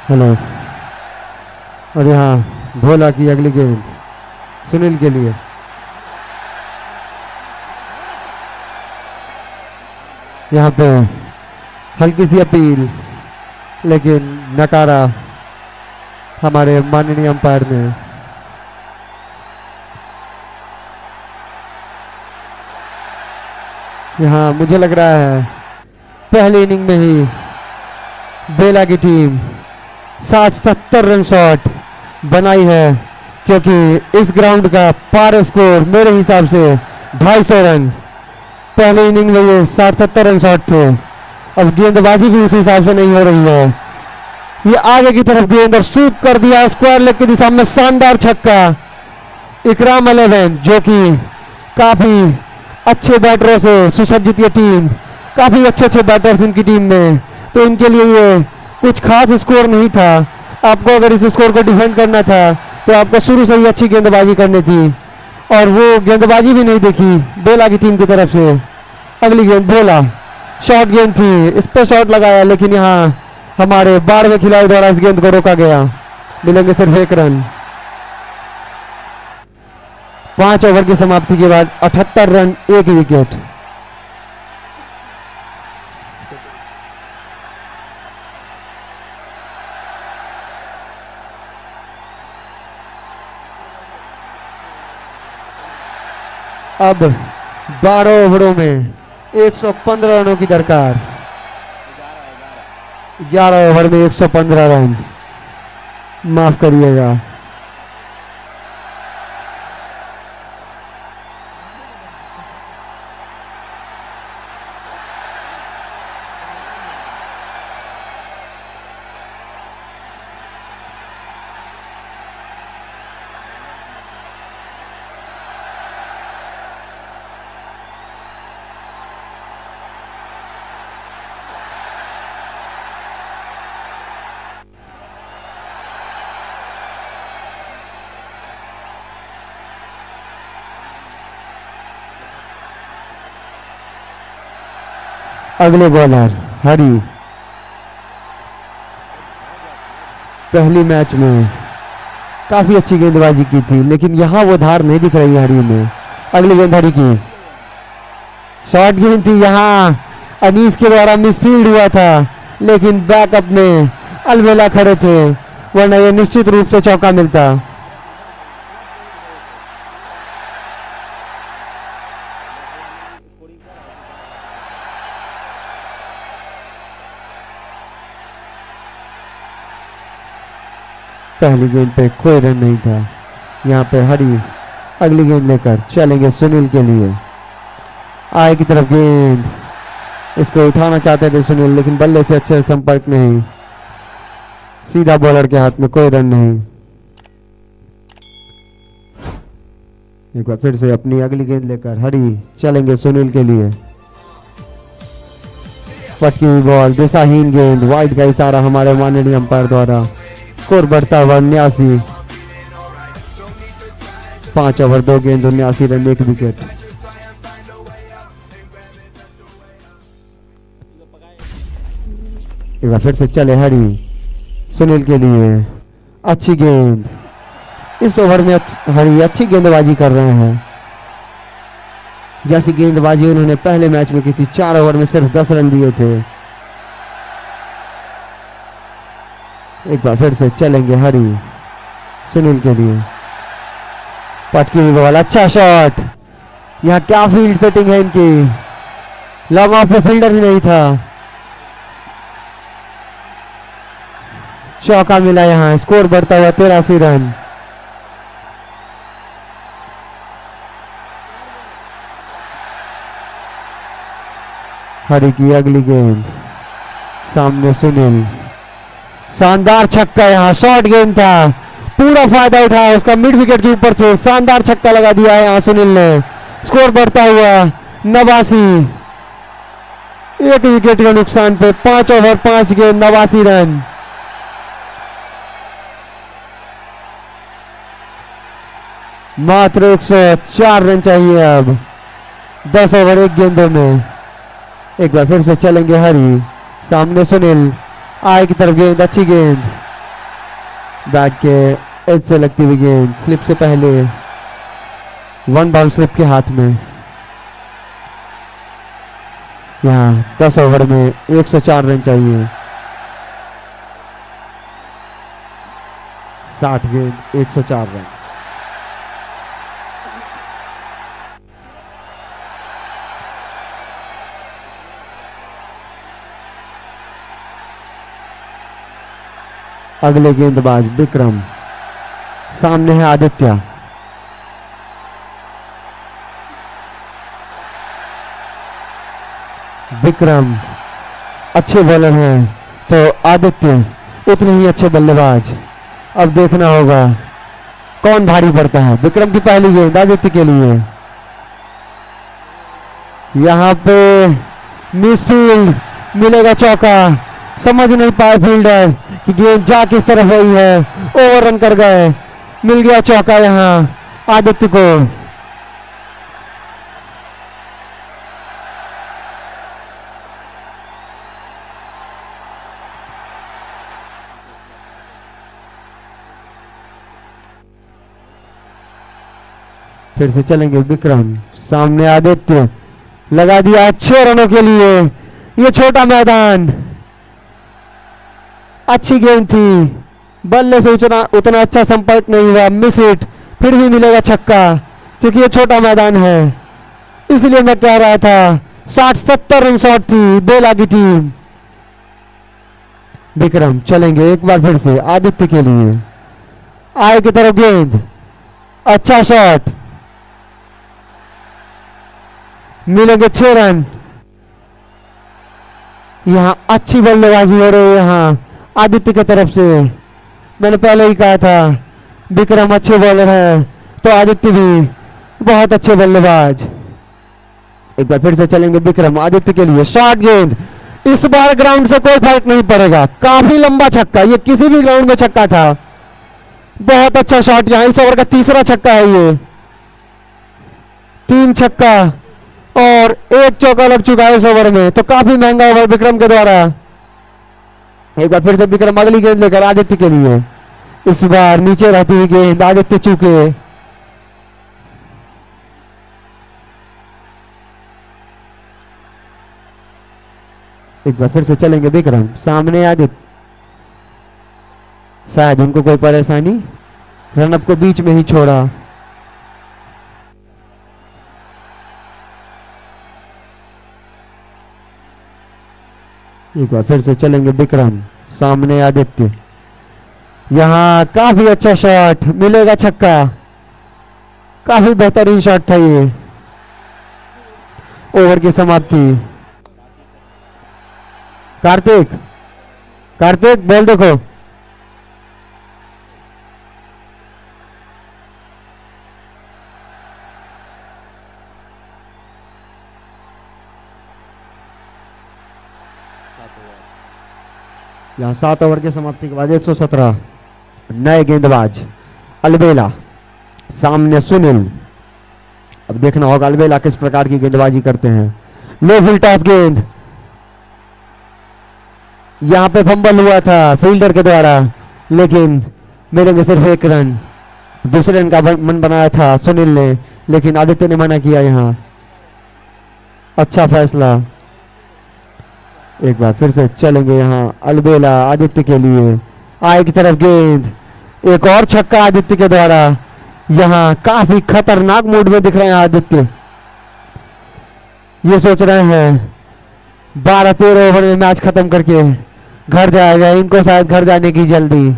हेलो। और यहाँ भोला की अगली गेंद सुनील के लिए। यहाँ पे हल्की सी अपील, लेकिन नकारा हमारे माननीय अंपायर ने। यहाँ मुझे लग रहा है पहली इनिंग में ही बेला की टीम 60-70 रन शॉट बनाई है, क्योंकि इस ग्राउंड का पार स्कोर मेरे हिसाब से 250 रन। पहले इनिंग में ये 60-70 रन शॉट थे। अब गेंदबाजी भी उस हिसाब से नहीं हो रही है। ये आगे की तरफ गेंद और स्वीप कर दिया स्क्वायर लेग की दिशा में, शानदार छक्का। इकराम 11 जो कि काफी अच्छे बैटरों से सुसज्जित ये टीम, काफी अच्छे बैटर्स इनकी टीम में, तो इनके लिए ये कुछ खास स्कोर नहीं था। आपको अगर इस स्कोर को डिफेंड करना था तो आपको शुरू से ही अच्छी गेंदबाजी करनी थी, और वो गेंदबाजी भी नहीं देखी बेला की टीम की तरफ से। अगली गेंद भोला, शॉर्ट गेंद थी, इस पर शॉट लगाया, लेकिन यहाँ हमारे 12वें खिलाड़ी द्वारा इस गेंद को रोका गया। मिलेंगे सिर्फ 1 रन। 5 ओवर की समाप्ति के बाद 78 रन, 1 विकेट। अब 12 ओवरों में 115 रनों की दरकार। 11 ओवर में 115 रन, माफ करिएगा। अगले बॉलर हरी। पहली मैच में काफी अच्छी गेंदबाजी की थी, लेकिन यहां वो धार नहीं दिख रही हरी में। अगली गेंद हरी की, शॉर्ट गेंद थी, यहां अनीस के द्वारा मिसफील्ड हुआ था, लेकिन बैकअप में अलवेला खड़े थे, वरना ये निश्चित रूप से चौका मिलता। पहली गेंद पे कोई रन नहीं था। यहाँ पे हरी अगली गेंद लेकर चलेंगे सुनील के लिए। आए की तरफ गेंद, इसको उठाना चाहते थे सुनील, लेकिन बल्ले से अच्छे संपर्क नहीं। सीधा बॉलर के हाथ में, कोई रन नहीं। एक बार फिर से अपनी अगली गेंद लेकर हरी चलेंगे सुनील के लिए। पटकी हुई बॉल, दिशाहीन गेंद, वाइड का इशारा हमारे माननीय अंपायर द्वारा। स्कोर बढ़ता हुआ 79। 5 ओवर 2 गेंद 79 रन 1 विकेट। एक बार फिर से चले हरी सुनील के लिए। अच्छी गेंद, इस ओवर में हरी अच्छी गेंदबाजी कर रहे हैं। जैसी गेंदबाजी उन्होंने पहले मैच में की थी, 4 ओवर में सिर्फ 10 रन दिए थे। एक बार फिर से चलेंगे हरी सुनील के लिए। पटकी हुई बॉल, अच्छा शॉट। यहाँ क्या फील्ड सेटिंग है इनकी, लॉन्ग ऑफ में फील्डर ही नहीं था। चौका मिला यहाँ, स्कोर बढ़ता हुआ 83 रन। हरी की अगली गेंद, सामने सुनील। शानदार छक्का, यहाँ शॉर्ट गेंद था, पूरा फायदा उठाया उसका, मिड विकेट के ऊपर से शानदार छक्का लगा दिया है यहाँ सुनील ने। स्कोर बढ़ता हुआ 89। 1 विकेट के नुकसान पे 5 ओवर 5 गेंद 89 रन। मात्र 104 रन चाहिए अब 10 ओवर 1 गेंदों में। एक बार फिर से चलेंगे हरी, सामने सुनील। आए की तरफ गेंद, अच्छी गेंद, बैट के एज से लगती हुई गेंद, स्लिप से पहले 1 बाउंड स्लिप के हाथ में। यहाँ 10 ओवर में 104 रन चाहिए। 60 गेंद 104 रन। अगले गेंदबाज विक्रम, सामने है आदित्य। विक्रम अच्छे बॉलर हैं तो आदित्य उतने ही अच्छे बल्लेबाज। अब देखना होगा कौन भारी पड़ता है। विक्रम की पहली गेंद आदित्य के लिए। यहाँ पे मिस फील्ड, मिलेगा चौका। समझ नहीं पाए फील्डर कि गेंद जा किस तरफ हुई है, ओवर रन कर गए। मिल गया चौका यहाँ आदित्य को। फिर से चलेंगे विक्रम, सामने आदित्य। लगा दिया 6 रनों के लिए। ये छोटा मैदान, अच्छी गेंद थी, बल्ले से उतना अच्छा संपर्क नहीं हुआ, मिस हिट। फिर भी मिलेगा छक्का क्योंकि ये छोटा मैदान है। इसलिए मैं कह रहा था 60-70 रन शॉट थी बेला की टीम। विक्रम चलेंगे एक बार फिर से आदित्य के लिए। आए की तरफ गेंद, अच्छा शॉट, मिलेंगे 6 रन। यहाँ अच्छी बल्लेबाजी हो रही है यहाँ आदित्य की तरफ से। मैंने पहले ही कहा था विक्रम अच्छे बॉलर है तो आदित्य भी बहुत अच्छे बल्लेबाज। एक बार फिर से चलेंगे विक्रम आदित्य के लिए। शॉर्ट गेंद, इस बार ग्राउंड से कोई फर्क नहीं पड़ेगा, काफी लंबा छक्का, ये किसी भी ग्राउंड में छक्का था। बहुत अच्छा शॉट, यहाँ इस ओवर का तीसरा छक्का है ये। 3 छक्का और 1 चौका लग चुका है इस ओवर में, तो काफी महंगा ओवर विक्रम के द्वारा। एक बार फिर से विक्रम अगली गेंद लेकर आदित्य के लिए। इस बार नीचे रहती हुई गेंद आदित्य चूके। एक बार फिर से चलेंगे विक्रम, सामने आदित्य। शायद उनको कोई परेशानी, रनअप को बीच में ही छोड़ा। एक बार फिर से चलेंगे विक्रम, सामने आदित्य। यहां काफी अच्छा शॉट, मिलेगा छक्का। काफी बेहतरीन शॉट था ये। ओवर की समाप्ति। कार्तिक, कार्तिक बॉल देखो, यहाँ 7 ओवर के समाप्ति के बाद 117 नए गेंदबाज अलबेला, सामने सुनील। अब देखना होगा अलबेला किस प्रकार की गेंदबाजी करते हैं। लो फील्ड टॉस गेंद, यहाँ पे फंबल हुआ था फील्डर के द्वारा, लेकिन मिलेंगे सिर्फ 1 रन। दूसरे रन का मन बनाया था सुनील ने, लेकिन आदित्य ने मना किया। यहाँ अच्छा फैसला। एक बार फिर से चलेंगे यहाँ अलबेला आदित्य के लिए। आए की तरफ गेंद, एक और छक्का आदित्य के द्वारा। यहाँ काफी खतरनाक मूड में दिख रहे हैं आदित्य। ये सोच रहे हैं 12-13 ओवर में मैच खत्म करके घर जाएगा, इनको शायद घर जाने की जल्दी।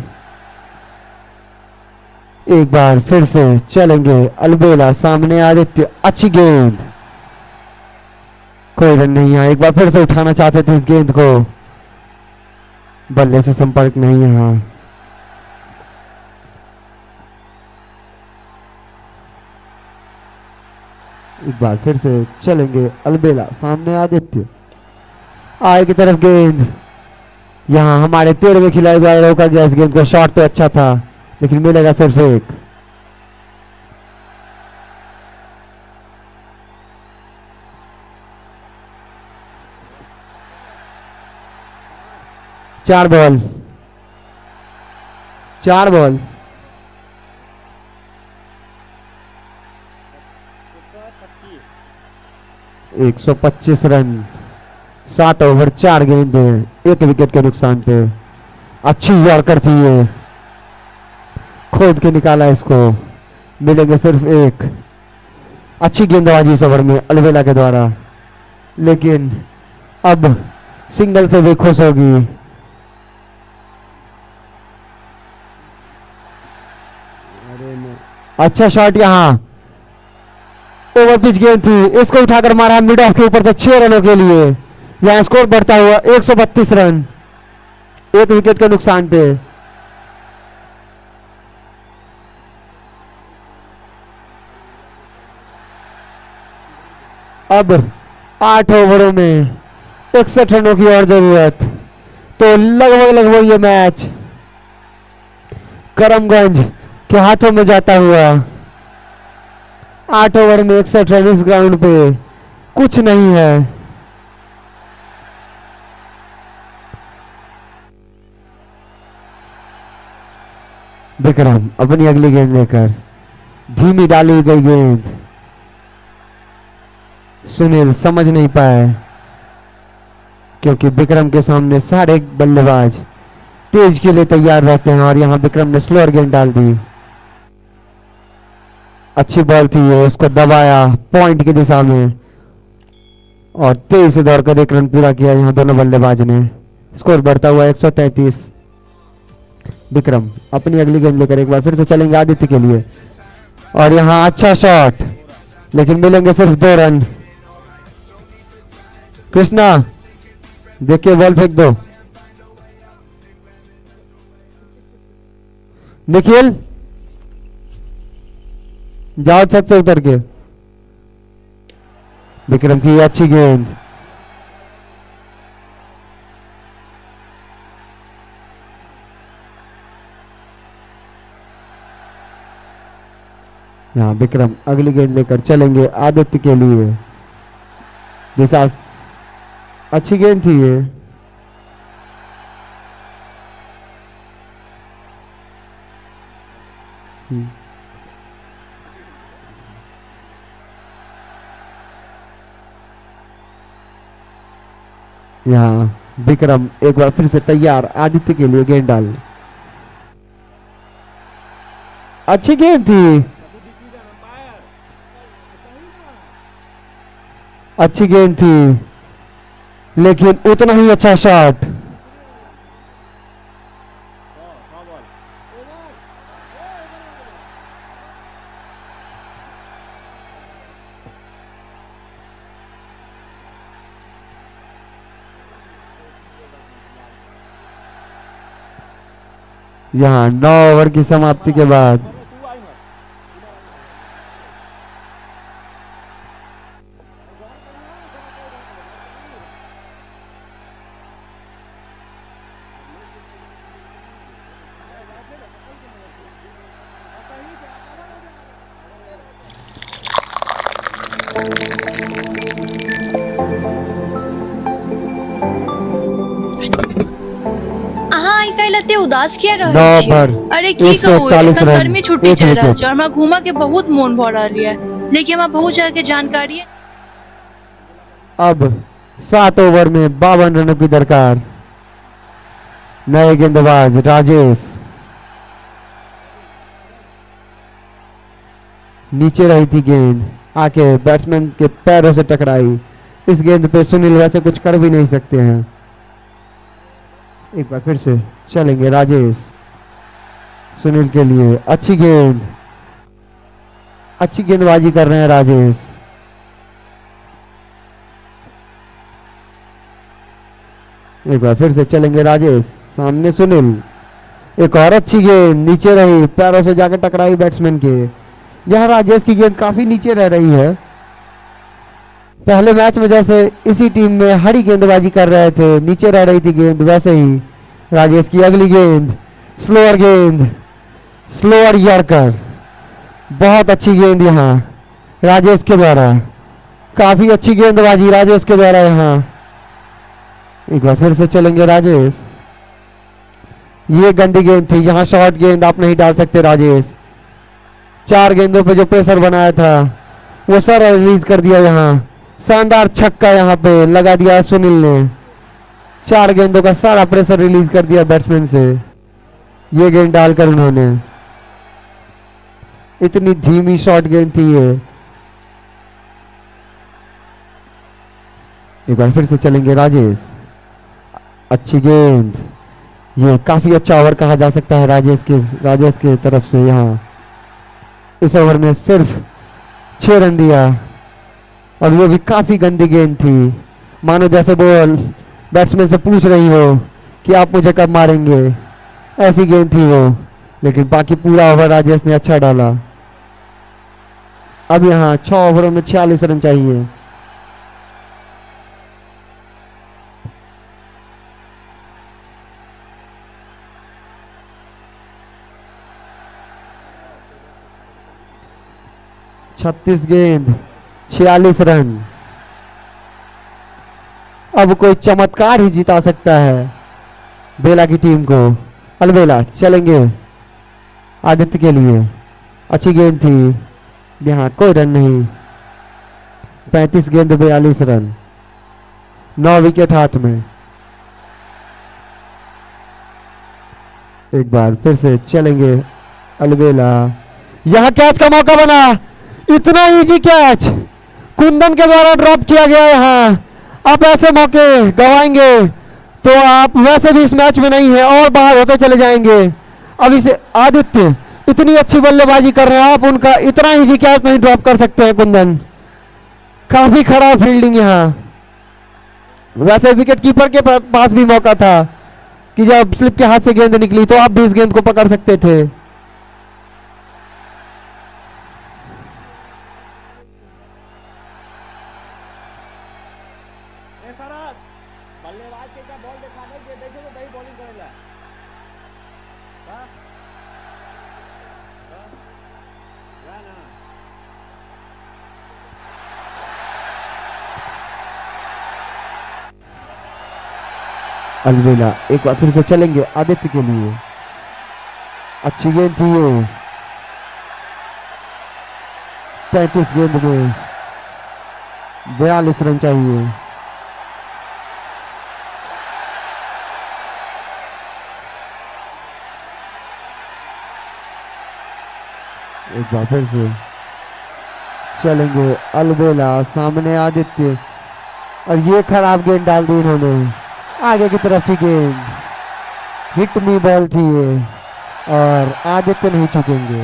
एक बार फिर से चलेंगे अलबेला, सामने आदित्य। अच्छी गेंद, कोई रन नहीं है। एक बार फिर से उठाना चाहते थे इस गेंद को, बल्ले से संपर्क नहीं यहाँ। एक बार फिर से चलेंगे अलबेला, सामने आदित्य। आए की तरफ गेंद, यहाँ हमारे 13वें खिलाड़ी द्वारा रोका गया इस गेंद को। शॉट तो अच्छा था, लेकिन मिलेगा सिर्फ 1। चार बॉल 125 रन, 7 ओवर 4 गेंदे, 1 विकेट के नुकसान पे। अच्छी यॉर्कर थी ये, खोद के निकाला इसको। मिलेंगे सिर्फ 1। अच्छी गेंदबाजी इस ओवर में अलबेला के द्वारा, लेकिन अब सिंगल से भी खुश होगी। अच्छा शॉट, यहाँ ओवर पिच गेंद थी, इसको उठाकर मारा मिड ऑफ के ऊपर से 6 रनों के लिए। यहाँ स्कोर बढ़ता हुआ 132 रन, 1 विकेट के नुकसान पे। अब 8 ओवरों में 61 रनों की और जरूरत, तो लगभग ये मैच करमगंज के हाथों में जाता हुआ। 8 ओवर में 61 रन इस ग्राउंड पे कुछ नहीं है। विक्रम अपनी अगली गेंद लेकर, धीमी डाली गई गेंद। सुनील समझ नहीं पाए, क्योंकि विक्रम के सामने सारे बल्लेबाज तेज के लिए तैयार रहते हैं, और यहां विक्रम ने स्लोअर गेंद डाल दी। अच्छी बॉल थी ये, उसको दबाया पॉइंट की दिशा में, और तेज से दौड़कर 1 रन पूरा किया यहां दोनों बल्लेबाज ने। स्कोर बढ़ता हुआ 133। विक्रम अपनी अगली गेंद लेकर एक बार फिर से चलेंगे आदित्य के लिए, और यहां अच्छा शॉट, लेकिन मिलेंगे सिर्फ 2 रन। कृष्णा देखिए, बॉल फेंक दो। निखिल जाओ छत से उतर के। विक्रम की अच्छी गेंद, यहाँ विक्रम अगली गेंद लेकर चलेंगे आदित्य के लिए। दिशा अच्छी गेंद थी ये। यहाँ विक्रम एक बार फिर से तैयार आदित्य के लिए गेंद डाल। अच्छी गेंद थी, अच्छी गेंद थी, लेकिन उतना ही अच्छा शॉट। यहाँ 9 ओवर की समाप्ति के बाद अहाँ ऐकायला ते उदास किया नौ रहल छी? ओवर अरे की कहू 141 एखन रन गर्मी छुट्टी एक चल रहा विकेट। है और हमरा घूमा के बहुत मन भ रहा है, लेकिन हमरा बहुत जगह के जानकारी है। अब 7 ओवर में 52 रनों की दरकार। नए गेंदबाज राजेश, नीचे रही थी गेंद, आके बैट्समैन के पैरों से टकराई। इस गेंद पे सुनील वैसे कुछ कर भी नहीं सकते हैं। एक बार फिर से चलेंगे राजेश, सुनील के लिए अच्छी गेंद, अच्छी गेंदबाजी कर रहे हैं राजेश। एक बार फिर से चलेंगे राजेश, सामने सुनील, एक और अच्छी गेंद, नीचे रही, पैरों से जाकर टकराई बैट्समैन के। यहाँ राजेश की गेंद काफी नीचे रह रही है। पहले मैच में जैसे इसी टीम में हरी गेंदबाजी कर रहे थे, नीचे रह रही थी गेंद, वैसे ही राजेश की अगली गेंद, स्लोअर यॉर्कर, बहुत अच्छी गेंद यहाँ राजेश के द्वारा, काफी अच्छी गेंदबाजी राजेश के द्वारा यहाँ। एक बार फिर से चलेंगे राजेश, ये गंदी गेंद थी, यहाँ शॉर्ट गेंद आप नहीं डाल सकते राजेश। 4 गेंदों पे जो प्रेशर बनाया था वो सारा रिलीज कर दिया। यहाँ शानदार छक्का यहाँ पे लगा दिया सुनील ने, 4 गेंदों का सारा प्रेशर रिलीज कर दिया बैट्समैन से। ये गेंद डालकर उन्होंने, इतनी धीमी शॉर्ट गेंद थी ये। एक बार फिर से चलेंगे राजेश, अच्छी गेंद, ये काफी अच्छा ओवर कहा जा सकता है राजेश के तरफ से। यहाँ इस ओवर में सिर्फ 6 रन दिया और वो भी काफी गंदी गेंद थी, मानो जैसे बॉल बैट्समैन से पूछ रही हो कि आप मुझे कब मारेंगे, ऐसी गेंद थी वो। लेकिन बाकी पूरा ओवर राजेश ने अच्छा डाला। अब यहाँ 6 ओवरों में 46 रन चाहिए। छत्तीस गेंद 46 रन। अब कोई चमत्कार ही जिता सकता है बेला की टीम को। अलबेला चलेंगे आदित्य के लिए, अच्छी गेंद थी, यहाँ कोई रन नहीं। 35 गेंद 42 रन, 9 विकेट हाथ में। एक बार फिर से चलेंगे अलबेला, यहाँ कैच का मौका बना, इतना इजी कैच कुंदन के द्वारा ड्रॉप किया गया। यहाँ आप ऐसे मौके गवाएंगे तो आप वैसे भी इस मैच में नहीं है और बाहर होते चले जाएंगे। अब इसे आदित्य इतनी अच्छी बल्लेबाजी कर रहे हैं, आप उनका इतना इजी कैच नहीं ड्रॉप कर सकते हैं कुंदन, काफी खराब फील्डिंग यहाँ। वैसे विकेट कीपर के पास भी मौका था कि जब स्लिप के हाथ से गेंद निकली तो आप भी इस गेंद को पकड़ सकते थे। अलबेला एक बार फिर से चलेंगे आदित्य के लिए, अच्छी गेंद थी ये। 35 गेंद में 42 रन चाहिए। एक बार फिर से चलेंगे अलबेला, सामने आदित्य, और ये खराब गेंद डाल दी इन्होंने आगे की तरफ। थी गेंद, हिट मी बॉल थी ये और आदित्य नहीं चुकेंगे।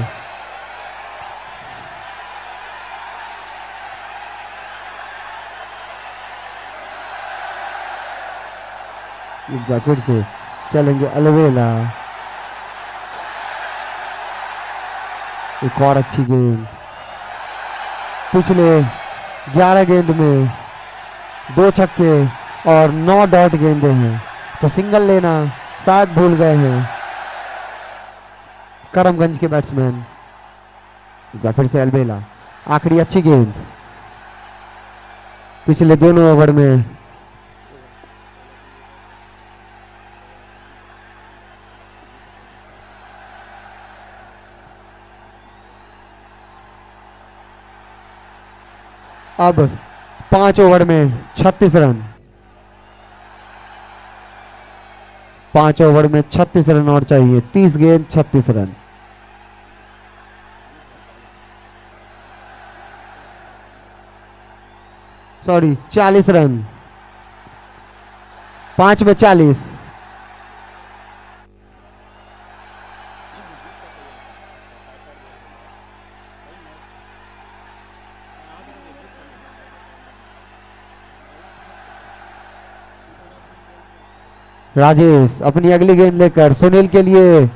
एक बार फिर से चलेंगे अलबेला, एक और अच्छी गेंद। पिछले 11 गेंद में 2 छक्के और 9 डॉट गेंदे हैं, तो सिंगल लेना शायद भूल गए हैं करमगंज के बैट्समैन। एक बार फिर से अलबेला, आखिरी अच्छी गेंद, पिछले दोनों ओवर में अब 5 ओवर में 36 रन, 5 ओवर में 36 रन और चाहिए। 30 गेंद 36 रन। सॉरी 40 रन, 5 में 40। राजेश अपनी अगली गेंद लेकर सुनील के लिए,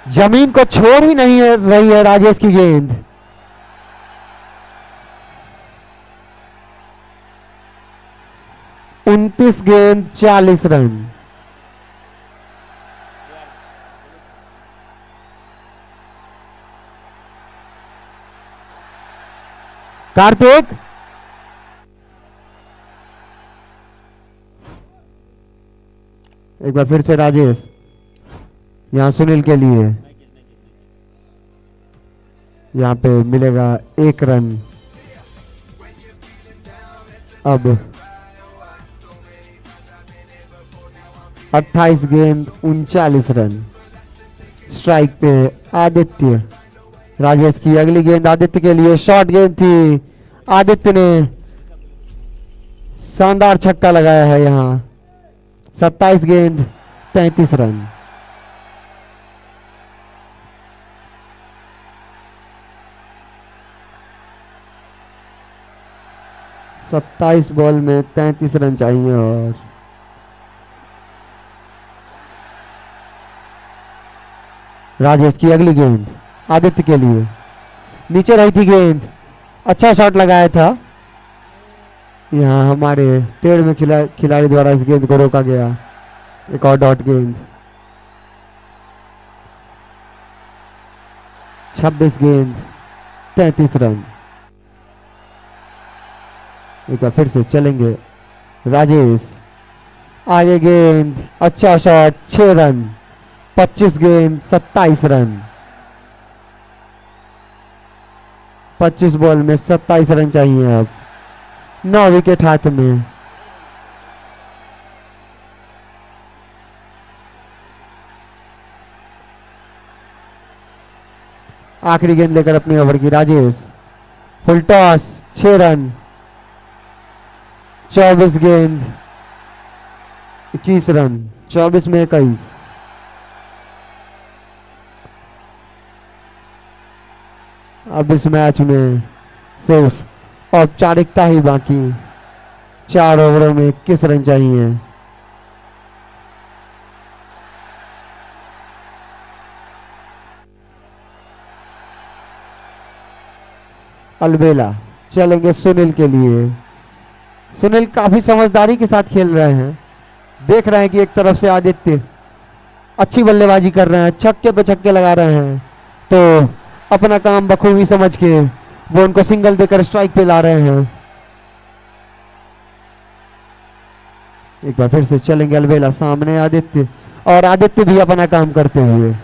जमीन को छोड़ ही नहीं रही है राजेश की गेंद। उनतीस गेंद 40 रन। कार्तिक एक बार फिर से राजेश, यहां सुनील के लिए, यहां पे मिलेगा 1 रन। अब 28 गेंद 39 रन। स्ट्राइक पे आदित्य। राजेश की अगली गेंद आदित्य के लिए, शॉर्ट गेंद थी। आदित्य ने शानदार छक्का लगाया है यहां। 27 गेंद 33 रन। सत्ताईस बॉल में 33 रन चाहिए। और राजेश की अगली गेंद आदित्य के लिए, नीचे रही थी गेंद, अच्छा शॉट लगाया था। यहाँ हमारे 13वें खिलाड़ी द्वारा इस गेंद को रोका गया। एक और डॉट गेंद। 26 गेंद 33 रन। एक बार फिर से चलेंगे राजेश। आगे गेंद, अच्छा शॉट, 6 रन। 25 गेंद 27 रन। 25 बॉल में 27 रन चाहिए। अब 9 विकेट हाथ में। आखिरी गेंद लेकर अपने ओवर की राजेश। Full toss, 6 run. 24 गेंद 21 रन। 24 में 21। अब इस मैच में सिर्फ औपचारिकता ही बाकी। 4 ओवरों में 21 रन चाहिए। अलबेला चलेंगे सुनील के लिए। सुनील काफी समझदारी के साथ खेल रहे हैं। देख रहे हैं कि एक तरफ से आदित्य अच्छी बल्लेबाजी कर रहे हैं, छक्के पे छक्के लगा रहे हैं, तो अपना काम बखूबी समझ के वो उनको सिंगल देकर स्ट्राइक पे ला रहे हैं। एक बार फिर से चलेंगे अलबेला। सामने आदित्य, और आदित्य भी अपना काम करते हुए।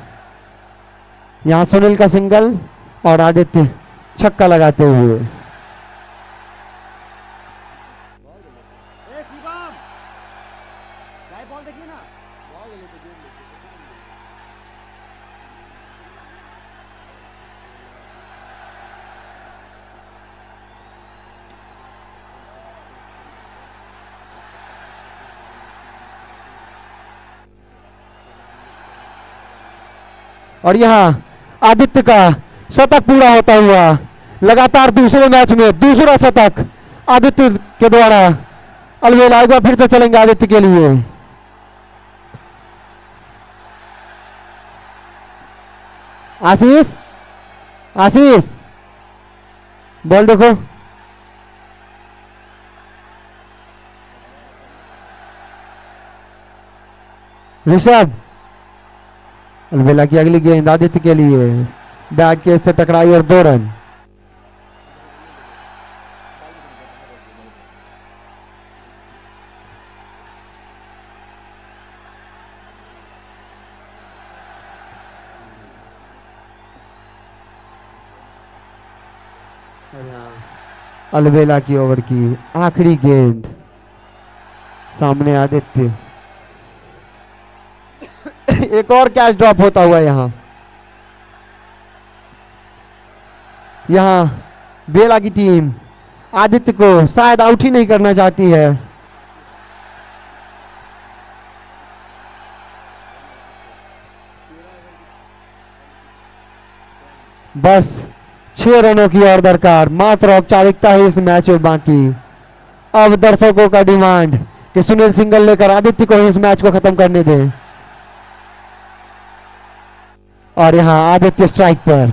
यहां सुनील का सिंगल और आदित्य छक्का लगाते हुए। और यहां आदित्य का शतक पूरा होता हुआ, लगातार दूसरे मैच में दूसरा शतक आदित्य के द्वारा। अलबेला एक बार फिर से चलेंगे आदित्य के लिए। आशीष, आशीष बॉल देखो। ऋषभ, अलबेला की अगली गेंद आदित्य के लिए, बैट के से टकराई और 2 रन। और यहाँ अलबेला की ओवर की आखिरी गेंद, सामने आदित्य। एक और कैच ड्रॉप होता हुआ यहाँ बेला की टीम आदित्य को शायद आउट ही नहीं करना चाहती है। बस 6 रनों की और दरकार, मात्र औपचारिकता है इस मैच में बाकी। अब दर्शकों का डिमांड कि सुनील सिंगल लेकर आदित्य को इस मैच को खत्म करने दें। और यहां आदित्य स्ट्राइक पर,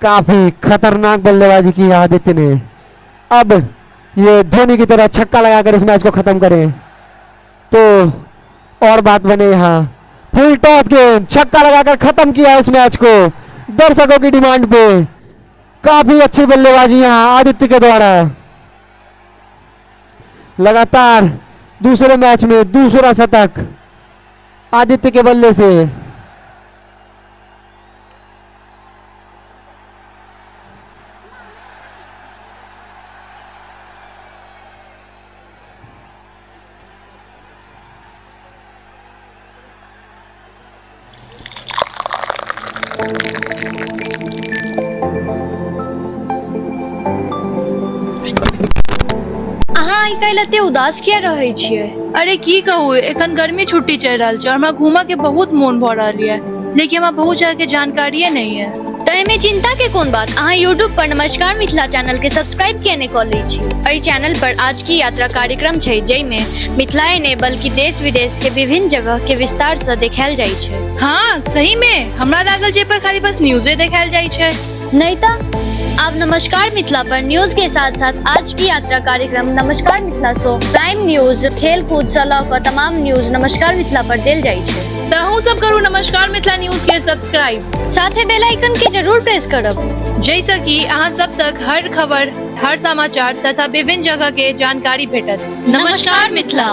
काफी खतरनाक बल्लेबाजी की है आदित्य ने। अब ये धोनी की तरह छक्का लगाकर इस मैच को खत्म करें तो और बात बने। यहां फुल टॉस गेंद, छक्का लगाकर खत्म किया इस मैच को दर्शकों की डिमांड पे। काफी अच्छी बल्लेबाजी यहां आदित्य के द्वारा। लगातार दूसरे मैच में दूसरा शतक आदित्य के बल्ले से। अहाँ आइ काल्हि एते उदास किया रहै छियै? अरे की कहू, एखन गर्मी छुट्टी चलि रहल छै और हमरा घूमऽ के बहुत मोन भऽ रहल है, लेकिन हमरा बहुत जगह के जानकारिये नहीं है। तऽ एहिमे चिंता के कोन बात। अहाँ यूट्यूब पर नमस्कार मिथिला चैनल के सब्सक्राइब किया नहि कऽ लै छी। एहि चैनल पर आज की यात्रा कार्यक्रम छै, जाहिमे मिथिलाए ने बल्कि देश विदेश के विभिन्न जगह के विस्तार से देखायल जाइ छै। हाँ सही में, हमरा लागल जे पर खाली बस न्यूज़े देखायल जाइ छै। नहीं तो अब नमस्कार मिथिला पर न्यूज के साथ साथ आज की यात्रा कार्यक्रम नमस्कार मिथिला शो, प्राइम न्यूज, खेल कूद से लऽ कऽ तमाम न्यूज नमस्कार मिथिला पर देल जाइ छै। तऽ अहूँ सब करू नमस्कार मिथिला न्यूज के सब्सक्राइब, साथे बेल आइकन के जरूर प्रेस करब, जैसे कि अहाँ सब तक हर खबर, हर समाचार तथा विभिन्न जगह के जानकारी भेटत। नमस्कार मिथिला।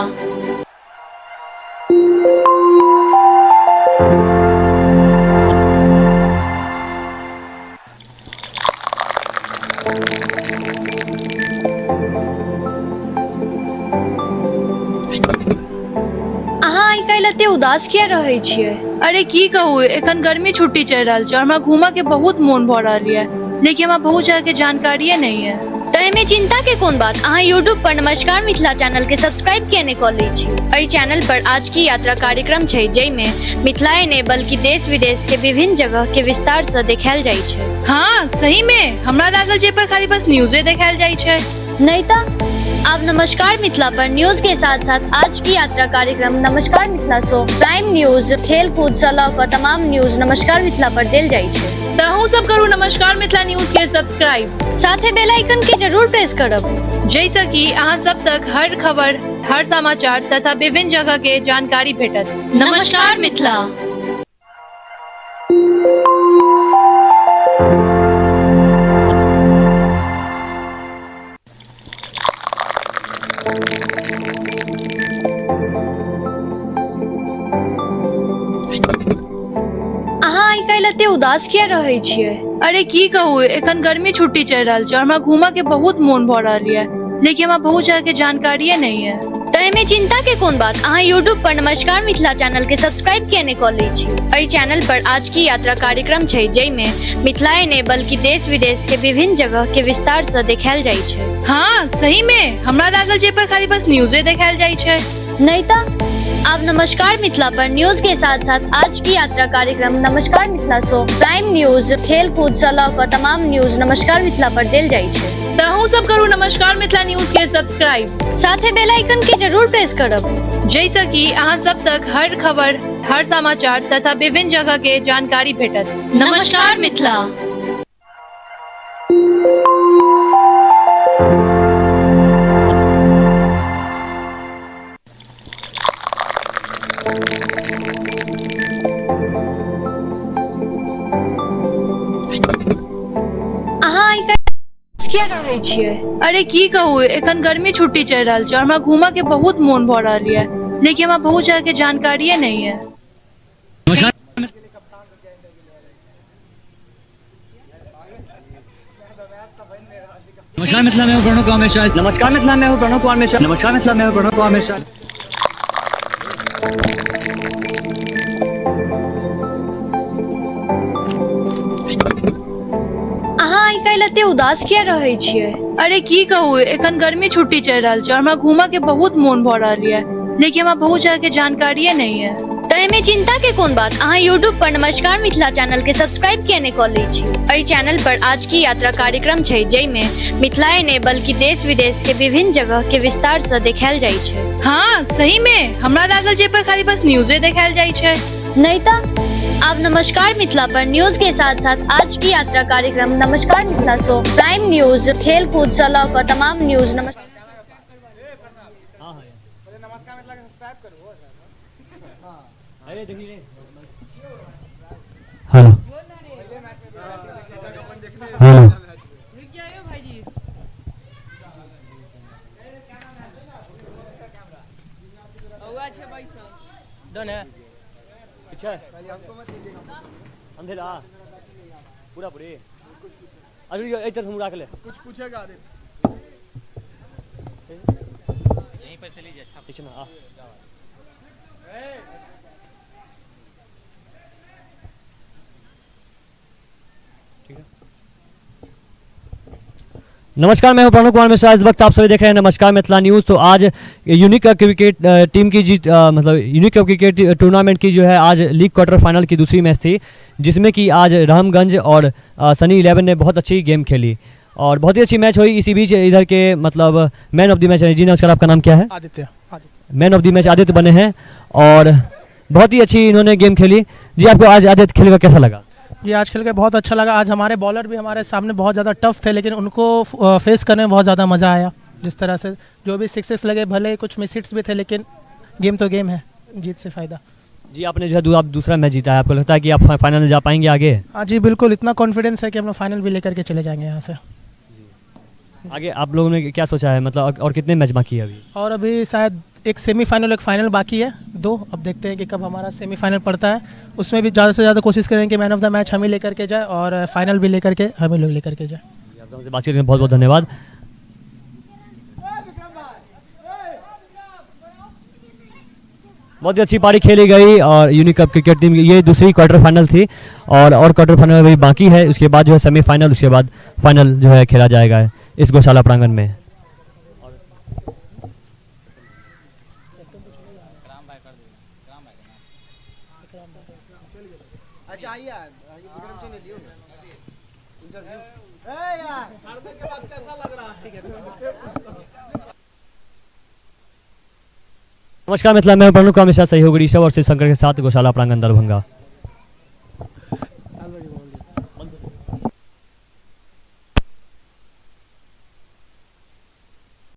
अहाँ आइ काल्हि एते उदास किया रहै छियै? अरे की कहू, एखन गर्मी छुट्टी चलि रहल छै और हमरा घूमऽ के बहुत मोन भऽ रहल है, लेकिन हमरा बहुत जगह के जानकारिये नहीं है। तऽ एहिमे चिंता के कोन बात। अहाँ यूट्यूब पर नमस्कार मिथिला चैनल के सब्सक्राइब किया नहि कऽ लै छी। एहि चैनल पर आज की यात्रा कार्यक्रम छै, जाहिमे मिथिलाए ने बल्कि देश विदेश के विभिन्न जगह के विस्तार से देखायल जाइ छै। हाँ सही में, हमरा लागल जे पर खाली बस न्यूज़े देखायल जाइ छै। नहीं तो अब नमस्कार मिथिला पर न्यूज के साथ साथ आज की यात्रा कार्यक्रम नमस्कार मिथिला शो, प्राइम न्यूज, खेल कूद से लऽ कऽ तमाम न्यूज नमस्कार मिथिला पर देल जाइ छै। तऽ अहूँ सब करू नमस्कार मिथिला न्यूज के सब्सक्राइब, साथे बेल आइकन के जरूर प्रेस करब, जैसे कि अहाँ सब तक हर खबर, हर समाचार तथा विभिन्न जगह के जानकारी भेटत। नमस्कार मिथिला। अहाँ आइ काल्हि एते उदास किया रहै छियै? अरे की कहू, एखन गर्मी छुट्टी चलि रहल छै और हमरा घूमऽ के बहुत मोन भऽ रहल है, लेकिन हमरा बहुत जगह के जानकारिये नहीं है। तऽ एहिमे चिंता के कोन बात। अहाँ यूट्यूब पर नमस्कार मिथिला चैनल के सब्सक्राइब किया नहि कऽ लै छी। एहि चैनल पर आज की यात्रा कार्यक्रम छै, जाहिमे मिथिलाए ने बल्कि देश विदेश के विभिन्न जगह के विस्तार से देखायल जाइ छै। हाँ सही में, हमरा लागल जे पर खाली बस न्यूज़े देखायल जाइ छै। नहीं तो अब नमस्कार मिथिला पर न्यूज के साथ साथ आज की यात्रा कार्यक्रम नमस्कार मिथिला शो, प्राइम न्यूज, खेल कूद से लऽ कऽ तमाम न्यूज नमस्कार मिथिला पर देल जाइ छै। तऽ अहूँ सब करू नमस्कार मिथिला न्यूज के सब्सक्राइब, साथे बेल आइकन के जरूर प्रेस करब, जैसे कि अहाँ सब तक हर खबर, हर समाचार तथा विभिन्न जगह के जानकारी भेटत। नमस्कार मिथिला। अहाँ आइ काल्हि किया रहै छियै? अरे की कहू, एखन गर्मी छुट्टी चलि रहल छै और हमरा घूमऽ के बहुत मोन भऽ रहल है, लेकिन हमरा बहुत जगह के जानकारिये नहीं है। नमस्कार नमस्कार मिथिला में प्रणव कुमार मिश्रा। नमस्कार मिथिला में प्रणव कुमार मिश्रा। नमस्कार मिथिला में प्रणव कुमार मिश्रा। अहाँ आइ काल्हि एते उदास किया रहै छियै? अरे की कहू, एखन गर्मी छुट्टी चल रहा है और हमरा घूमा के बहुत मन भ रहा है, लेकिन हमरा बहुत जगह के जानकारिये नहीं है। तय में चिंता के कोन बात, अहाँ यूट्यूब पर नमस्कार मिथिला चैनल के सब्सक्राइब किया कऽ लै छी। एहि चैनल पर आज की यात्रा कार्यक्रम छै, जइमे मिथिलाए ने बल्कि देश विदेश के विभिन्न जगह के विस्तार से देखायल जाइ छै। हाँ सही में, हमरा लागल जे पर खाली बस न्यूज़े देखायल जाइ छै। नहीं तो अब नमस्कार मिथिला पर न्यूज के साथ साथ आज की यात्रा कार्यक्रम नमस्कार मिथिला शो, प्राइम न्यूज, खेल कूद से लऽ कऽ तमाम न्यूज हेलो हेलो अंधेरा पूरा पूरी अभी इधर हम रख ले कुछ पूछेगा आदित्य? यहीं पर से लीजिए। अच्छा पीछे ना आ। ठीक है। नमस्कार, मैं हूं प्रणव कुमार मिश्रा। इस वक्त आप सभी देख रहे हैं नमस्कार मिथिला न्यूज़। तो आज यूनिक क्रिकेट टीम की जीत मतलब यूनिक क्रिकेट टूर्नामेंट की जो है आज लीग क्वार्टर फाइनल की दूसरी मैच थी, जिसमें कि आज रहमगंज और सनी 11 ने बहुत अच्छी गेम खेली और बहुत ही अच्छी मैच हुई। इसी बीच इधर के मतलब मैन ऑफ द मैच, जी नमस्कार, आपका नाम क्या है? Aditya. Man of the match Aditya बने हैं और बहुत ही अच्छी इन्होंने गेम खेली। जी आपको आज आदित्य खेल कर कैसा लगा? ये आज खेल के बहुत अच्छा लगा। आज हमारे बॉलर भी हमारे सामने बहुत ज़्यादा टफ थे, लेकिन उनको फेस करने में बहुत ज़्यादा मज़ा आया। जिस तरह से जो भी सिक्सेस लगे, भले कुछ मिस हिट्स भी थे, लेकिन गेम तो गेम है, जीत से फ़ायदा। जी आपने जो है आप दूसरा मैच जीता है, आपको लगता है कि आप फाइनल में जा पाएंगे आगे? हाँ जी बिल्कुल, इतना कॉन्फिडेंस है कि हम लोग फाइनल भी लेकर के चले जाएंगे यहाँ से। आगे आप लोगों ने क्या सोचा है, मतलब और कितने मैच बाकी है अभी? और अभी शायद एक सेमीफाइनल एक फाइनल बाकी है, 2। अब देखते हैं कि कब हमारा सेमीफाइनल पड़ता है। उसमें भी ज़्यादा से ज़्यादा कोशिश करेंगे कि मैन ऑफ द मैच हम ही लेकर के जाए और फाइनल भी लेकर के हम ही लोग लेकर के जाए। आप लोगों से बातचीत करने बहुत बहुत धन्यवाद। बहुत ही अच्छी पारी खेली गई और यूनिक कप क्रिकेट टीम ये दूसरी क्वार्टर फाइनल थी और क्वार्टर फाइनल अभी बाकी है। उसके बाद जो है सेमीफाइनल, उसके बाद फाइनल जो है खेला जाएगा इस गौशाला प्रांगण में। नमस्कार मिथिला में प्रणव कुमार मिश्रा, सहयोगी ऋषभ और शिव शंकर के साथ गौशाला प्रांगण दरभंगा।